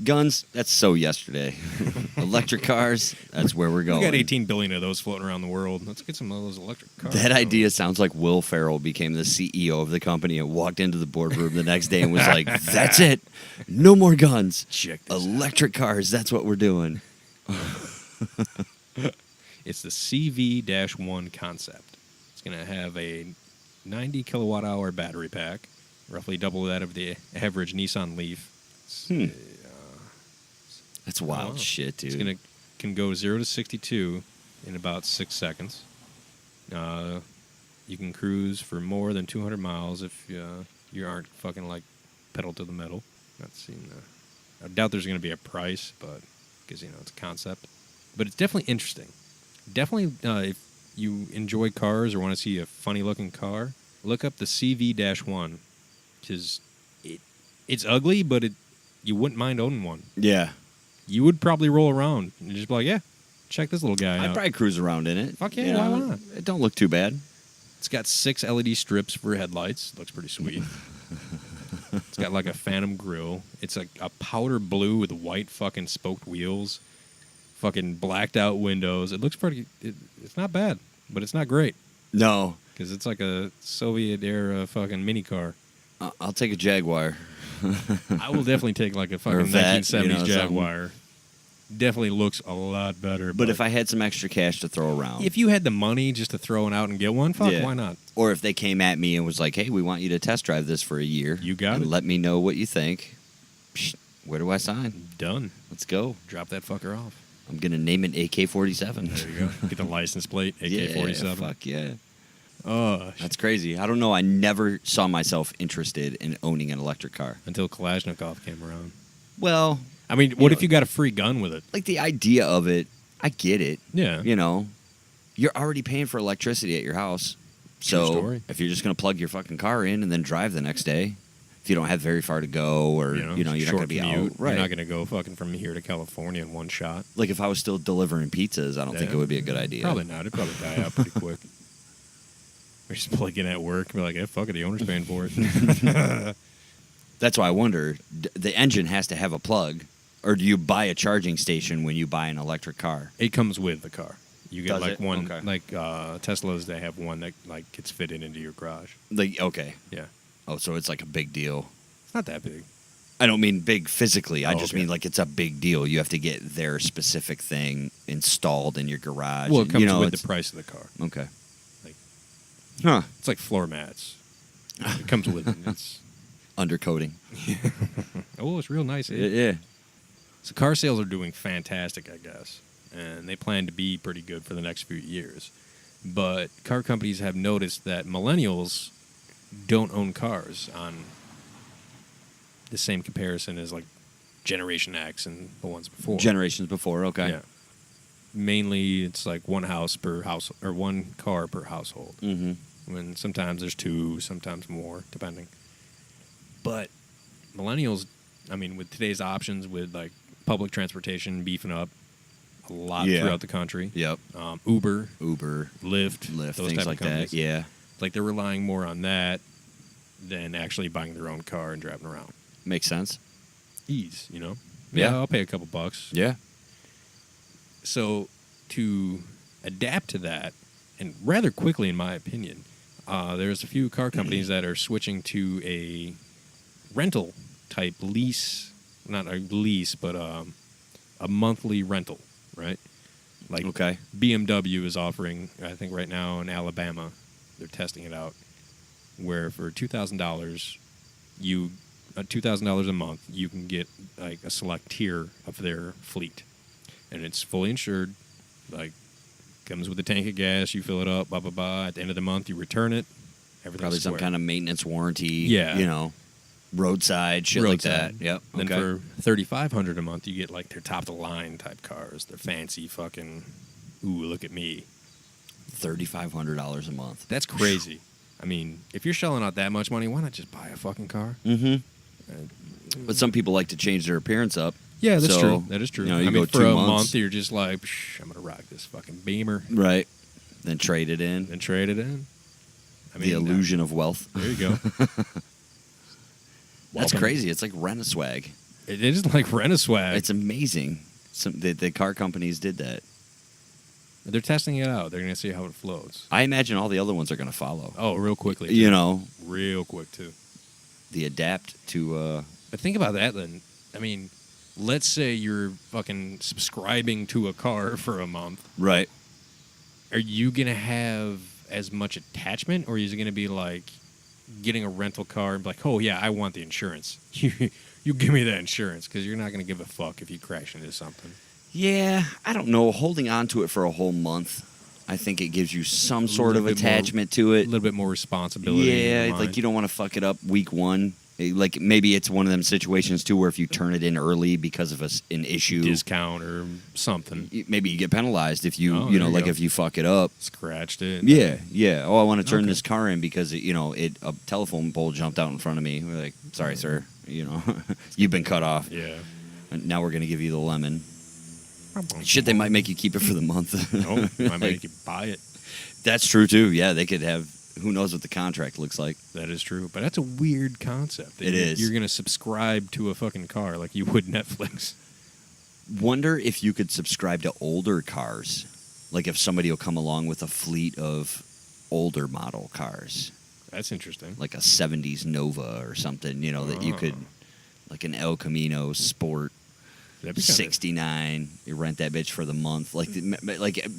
Guns, that's so yesterday. Electric cars, that's where we're going. We got 18 billion of those floating around the world. Let's get some of those electric cars. That idea sounds like Will Ferrell became the CEO of the company and walked into the boardroom the next day and was like, that's it. No more guns. Check this Electric cars, that's what we're doing. It's the CV-1 concept. It's going to have a 90 kilowatt hour battery pack, roughly double that of the average Nissan Leaf. That's wild Wow. shit, dude. It's can go 0 to 62 in about 6 seconds. You can cruise for more than 200 miles if you aren't fucking like pedal to the metal. Not seen. I doubt there's going to be a price, but because it's a concept. But it's definitely interesting. Definitely, if you enjoy cars or want to see a funny looking car, look up the CV-1. Because it's ugly, but you wouldn't mind owning one. Yeah. You would probably roll around and just be like, yeah, check this little guy I'd out. probably cruise around in it. Fuck yeah, You why know, not? It don't look too bad. It's got 6 LED strips for headlights. Looks pretty sweet. It's got like a phantom grille. It's like a powder blue with white fucking spoked wheels. Fucking blacked out windows. It looks pretty... It's not bad, but it's not great. No. Because it's like a Soviet-era fucking mini car. I'll take a Jaguar. I will definitely take like a fucking Or a Vet, 1970s Jaguar. Definitely looks a lot better. But if I had some extra cash to throw around. If you had the money just to throw it out and get one, fuck, Yeah. why not? Or if they came at me and was like, hey, we want you to test drive this for a year. You got and it. let me know what you think. Psh, where do I sign? Done. Let's go. Drop that fucker off. I'm going to name it AK-47. There you go. Get the license plate, AK-47. Yeah, fuck yeah. Oh, That's crazy. I don't know. I never saw myself interested in owning an electric car. until Kalashnikov came around. Well, I mean, what if you got a free gun with it? like the idea of it, I get it. Yeah. You know, you're already paying for electricity at your house. True So story. if you're just going to plug your fucking car in and then drive the next day, if you don't have very far to go, or you're not going to be out. Right. You're not going to go fucking from here to California in one shot. Like if I was still delivering pizzas, I don't think it would be a good idea. Probably not. It'd probably die out pretty quick. We're just plugging at work and be like, fuck it, the owner's paying for it. That's why I wonder, the engine has to have a plug, or do you buy a charging station when you buy an electric car? It comes with the car. You get Does it? one, Okay. like Teslas, they have one that like gets fitted into your garage. Like, okay. Yeah. Oh, so it's like a big deal. It's not that big. I don't mean big physically. I just okay. mean like it's a big deal. You have to get their specific thing installed in your garage. Well, it comes with it's- the price of the car. Okay. Like, Huh. it's like floor mats. It comes with it. It's Undercoating. it's real nice. Yeah. So car sales are doing fantastic, I guess, and they plan to be pretty good for the next few years. But car companies have noticed that millennials don't own cars on the same comparison as like Generation X and the ones before. Generations before, okay. Yeah. Mainly, it's like one house per house or one car per household. Mm-hmm. When sometimes there's two, sometimes more, depending. But millennials, I mean, with today's options, with like public transportation beefing up a lot throughout the country. Yep. Uber, Lyft, those things type like of companies. that. Yeah. Like they're relying more on that than actually buying their own car and driving around. Makes sense. Ease, you know? Yeah. I'll pay a couple bucks. Yeah. So to adapt to that, and rather quickly, in my opinion, there's a few car companies that are switching to a rental type lease, not a lease, but a monthly rental, right? Like Okay. BMW is offering, I think right now in Alabama, they're testing it out, where for $2,000, $2,000 a month, you can get like a select tier of their fleet, and it's fully insured. Like, comes with a tank of gas, you fill it up, blah blah blah. At the end of the month, you return it. Everything's Probably some square. kind of maintenance warranty. Yeah. You know, roadside shit like that. Roadside. Yep. Then Okay. for $3,500 a month, you get like their top of the line type cars. They're fancy fucking. Ooh, look at me. $3,500 a month. That's crazy. I mean, if you're shelling out that much money, why not just buy a fucking car? Mm-hmm. But some people like to change their appearance up. Yeah, that's So, true. That is true. you know, I you mean, go for 2 a months. month, you're just like, I'm gonna rock this fucking Beamer Right. Then trade it in. and trade it in. I mean, The illusion of wealth. there you go. That's Welcome. crazy. It's like rent-a-swag. It is like rent-a-swag. It's amazing. The car companies did that. They're testing it out. They're gonna see how it flows. I imagine all the other ones are going to follow. Oh, real quickly. You too. know, Real quick too. the adapt to. But think about that then. I mean, let's say you're fucking subscribing to a car for a month. Right. Are you going to have as much attachment, or is it going to be like getting a rental car and be like, oh, yeah, I want the insurance. You give me that insurance, because you're not going to give a fuck if you crash into something. Yeah, I don't know. Holding on to it for a whole month, I think it gives you some sort of little bit more- attachment to A it. little bit more responsibility. in Yeah, your like mind. you don't want to fuck it up week one. Like maybe it's one of them situations too where if you turn it in early because of an issue, discount or something. maybe you get penalized if you Oh, you know there you like go. if you fuck it up. Scratched it. Yeah. Oh, I want to turn Okay. this car in because a telephone pole jumped out in front of me. We're like, sorry, sir. You've been cut off. Yeah. And now we're gonna give you the lemon. Shit, they might make you keep it for the month. No, I make you buy it. That's true too. Yeah, they could have. Who knows what the contract looks like? That is true. But that's a weird concept. It is. You're going to subscribe to a fucking car like you would Netflix. Wonder if you could subscribe to older cars. Like if somebody will come along with a fleet of older model cars. That's interesting. Like a 70s Nova or something, that you could, like an El Camino Sport That'd be kinda- 69. You rent that bitch for the month. Like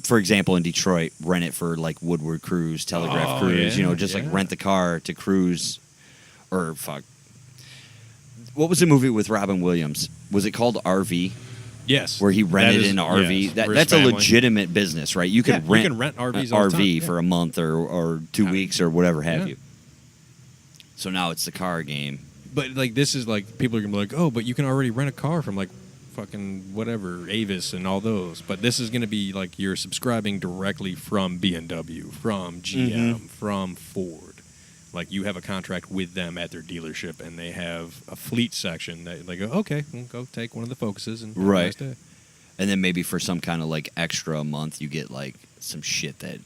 for example, in Detroit, rent it for like Woodward Cruise, Telegraph Oh, Cruise. yeah, Just like yeah. rent the car to cruise. Or fuck. What was the movie with Robin Williams? Was it called RV? Yes. Where he rented That is- an RV. yes, That's Rich a family. legitimate business, right? You could Yeah, you rent, can rent RVs an all the RV time, yeah. for a month or 2 Yeah. weeks or whatever have Yeah. you. So now it's the car game. But like this is like people are gonna be like, oh, but you can already rent a car from like fucking whatever Avis and all those. But this is gonna be like you're subscribing directly from BMW, from GM, from Ford. Like, you have a contract with them at their dealership, and they have a fleet section that they go, okay, we'll go take one of the Focuses and have a nice day. And then maybe for some kind of like extra a month, you get like some shit that,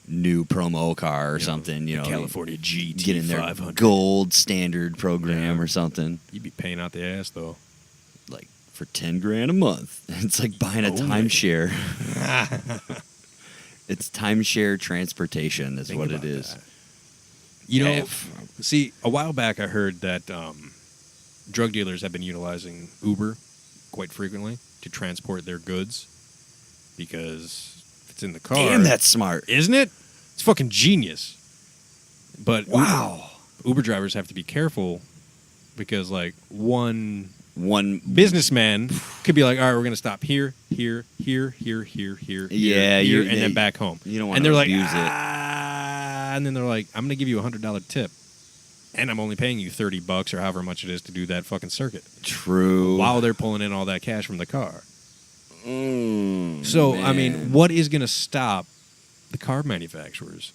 new promo car or something, California GT get in their 500. gold standard program or something. You'd be paying out the ass, though. Like for $10,000 a month. It's like buying a timeshare. It's timeshare transportation is what it is. That. See, a while back I heard that drug dealers have been utilizing Uber quite frequently to transport their goods because if it's in the car. Damn, that's smart. Isn't it? It's fucking genius. But wow. Uber drivers have to be careful because, like, one businessman could be like, all right, we're going to stop here, and then back home. You don't want and to they're abuse like, it. And then they're like, I'm going to give you $100 tip, and I'm only paying you $30 or however much it is to do that fucking circuit. True. While they're pulling in all that cash from the car. So, man. I mean, what is going to stop the car manufacturers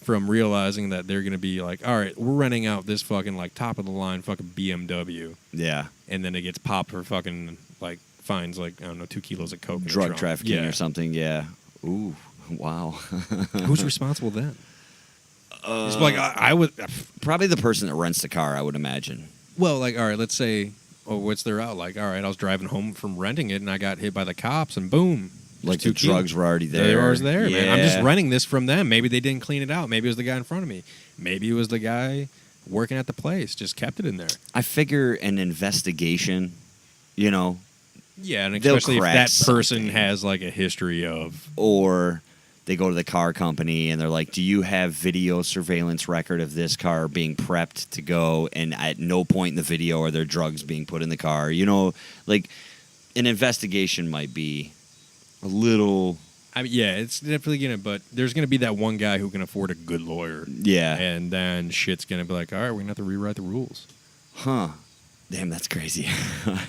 from realizing that they're going to be like, all right, we're renting out this fucking, like, top-of-the-line fucking BMW. Yeah. And then it gets popped for fucking, like, fines, like, I don't know, 2 kilos of coke. Drug trafficking or something, yeah. Ooh, wow. Who's responsible then? It's like, I would... Probably the person that rents the car, I would imagine. Well, like, all right, let's say, what's their out? Like, all right, I was driving home from renting it, and I got hit by the cops, and boom. Like the drugs were already there. They were always there, yeah. man. I'm just renting this from them. Maybe they didn't clean it out. Maybe it was the guy in front of me. Maybe it was the guy working at the place. Just kept it in there. I figure an investigation, Yeah, and especially if that person something. has, like, a history of... Or they go to the car company and they're like, do you have video surveillance record of this car being prepped to go, and at no point in the video are there drugs being put in the car? Like, an investigation might be a little... I mean, yeah, it's definitely going to... But there's going to be that one guy who can afford a good lawyer. Yeah. And then shit's going to be like, all right, we're going to have to rewrite the rules. Huh. Damn, that's crazy.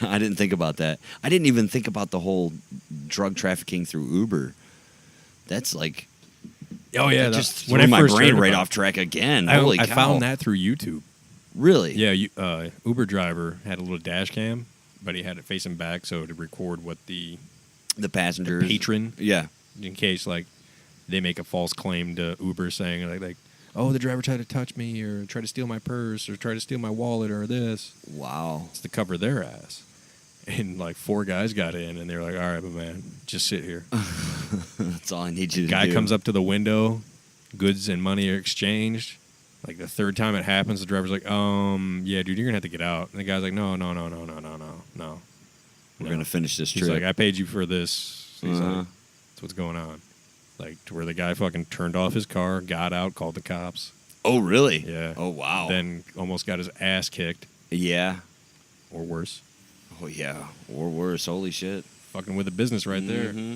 I didn't think about that. I didn't even think about the whole drug trafficking through Uber. That's like... Oh, yeah. That just threw my brain right off track again. Holy cow. I found that through YouTube. Really? Yeah, Uber driver had a little dash cam, but he had it facing back so to record what the passengers... patron... Yeah. In case, like, they make a false claim to Uber saying, like, oh, the driver tried to touch me or tried to steal my purse or tried to steal my wallet or this. Wow. It's to cover their ass. And, like, 4 guys got in, and they're like, all right, but, man, just sit here. That's all I need you to do. Guy comes up to the window, goods and money are exchanged. Like, the 3rd time it happens, the driver's like, yeah, dude, you're going to have to get out. And the guy's like, no. We're going to finish this trip. He's like, I paid you for this. He's Uh-huh. like, that's what's going on. Like, to where the guy fucking turned off his car, got out, called the cops. Oh, really? Yeah. Oh, wow. Then almost got his ass kicked. Yeah. Or worse. Oh, yeah. Or worse. Holy shit. Fucking with a business right there. Mm-hmm.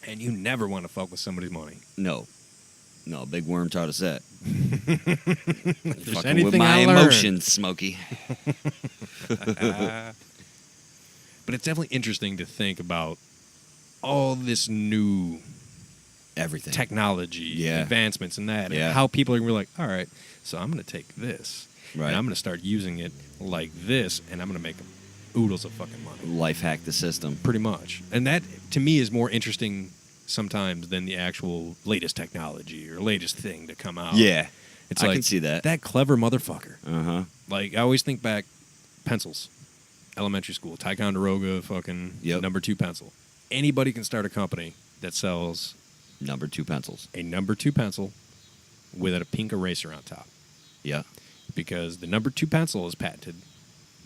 And you never want to fuck with somebody's money. No. Big Worm taught us that. There's Fucking anything with my I learned. emotions, Smokey. But it's definitely interesting to think about all this new everything technology, advancements and that, and how people are going to be like, all right, so I'm going to take this, and I'm going to start using it like this, and I'm going to make oodles of fucking money. Life hack the system. Pretty much. And that, to me, is more interesting sometimes than the actual latest technology or latest thing to come out. Yeah. It's I like, can see that. That clever motherfucker. Uh-huh. Like, I always think back, pencils. Elementary school, Ticonderoga, fucking number 2 pencil. Anybody can start a company that sells number 2 pencils. A number 2 pencil with a pink eraser on top. Yeah. Because the number 2 pencil is patented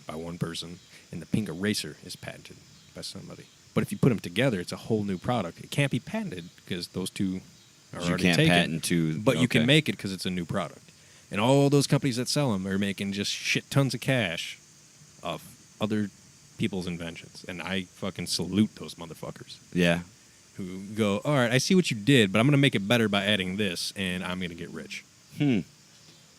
by one person, and the pink eraser is patented by somebody. But if you put them together, it's a whole new product. It can't be patented because those two are already taken. You can't patent two. But you can make it because it's a new product. And all those companies that sell them are making just shit tons of cash off other people's inventions. And I fucking salute those motherfuckers. Yeah. Who go, all right, I see what you did, but I'm going to make it better by adding this, and I'm going to get rich.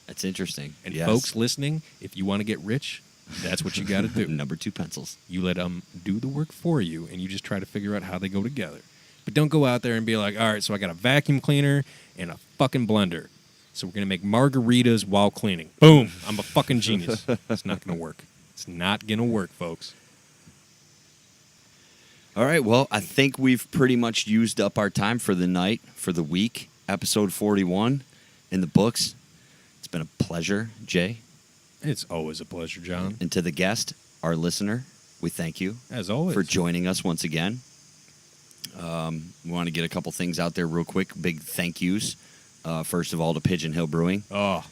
That's interesting. And folks listening, if you want to get rich, that's what you got to do. Number 2 pencils. You let them do the work for you, and you just try to figure out how they go together. But don't go out there and be like, all right, so I got a vacuum cleaner and a fucking blender. So we're going to make margaritas while cleaning. Boom. I'm a fucking genius. It's not going to work. It's not going to work, folks. All right, well, I think we've pretty much used up our time for the night, for the week. Episode 41 in the books. It's been a pleasure, Jay. It's always a pleasure, John. And to the guest, our listener, we thank you. As always. For joining us once again. We want to get a couple things out there real quick. Big thank yous. First of all, to Pigeon Hill Brewing. Oh.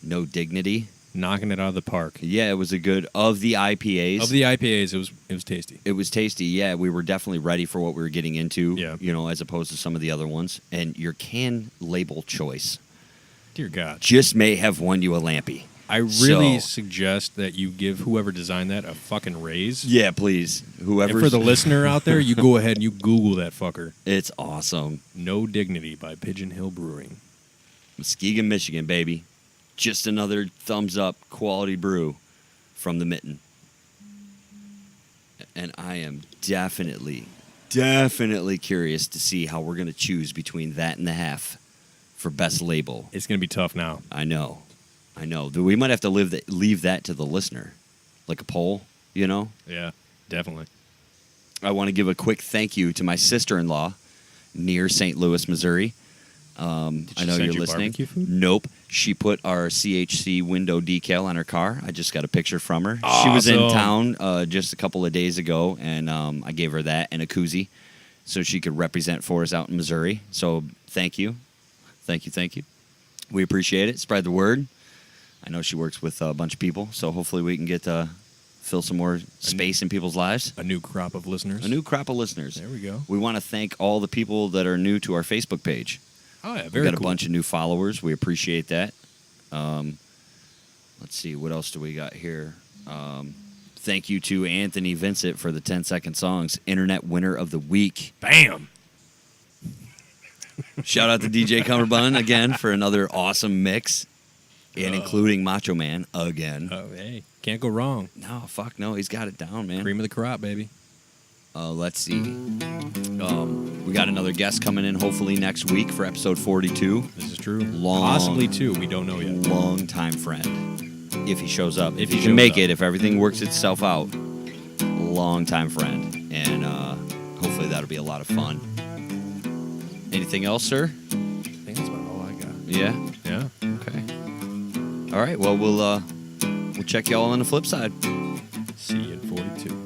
No Dignity. Knocking it out of the park. Yeah, it was a good, of the IPAs. Of the IPAs, it was tasty. It was tasty, yeah. We were definitely ready for what we were getting into, yeah. As opposed to some of the other ones. And your can label choice. Dear God. Just may have won you a Lampy. I really suggest that you give whoever designed that a fucking raise. Yeah, please. And for the listener out there, you go ahead and you Google that fucker. It's awesome. No Dignity by Pigeon Hill Brewing. Muskegon, Michigan, baby. Just another thumbs up quality brew from the Mitten. And I am definitely curious to see how we're going to choose between that and the half for best label. It's going to be tough now. I know. We might have to leave that to the listener, like a poll, Yeah, definitely. I want to give a quick thank you to my sister-in-law near St. Louis, Missouri. I know you're listening. Barbecue food? Nope. She put our CHC window decal on her car. I just got a picture from her. Awesome. She was in town just a couple of days ago, and I gave her that and a koozie so she could represent for us out in Missouri. So thank you. Thank you. We appreciate it. Spread the word. I know she works with a bunch of people, so hopefully we can get fill some more space in people's lives. A new crop of listeners. There we go. We want to thank all the people that are new to our Facebook page. Oh, yeah, We've very got cool. a bunch of new followers. We appreciate that. Let's see. What else do we got here? Thank you to Anthony Vincent for the 10-second songs. Internet winner of the week. Bam! Shout out to DJ Cumberbund again for another awesome mix. And including Macho Man again. Oh, hey. Can't go wrong. No, fuck no. He's got it down, man. Cream of the crop, baby. Let's see. We got another guest coming in hopefully next week for episode 42. This is true. Possibly two. We don't know yet. Long time friend. If he shows up. If he shows can make up. it. If everything works itself out. Long time friend. And hopefully that'll be a lot of fun. Anything else, sir? I think that's about all I got. Yeah? Yeah. Okay. All right. Well, we'll check y'all on the flip side. See you in 42.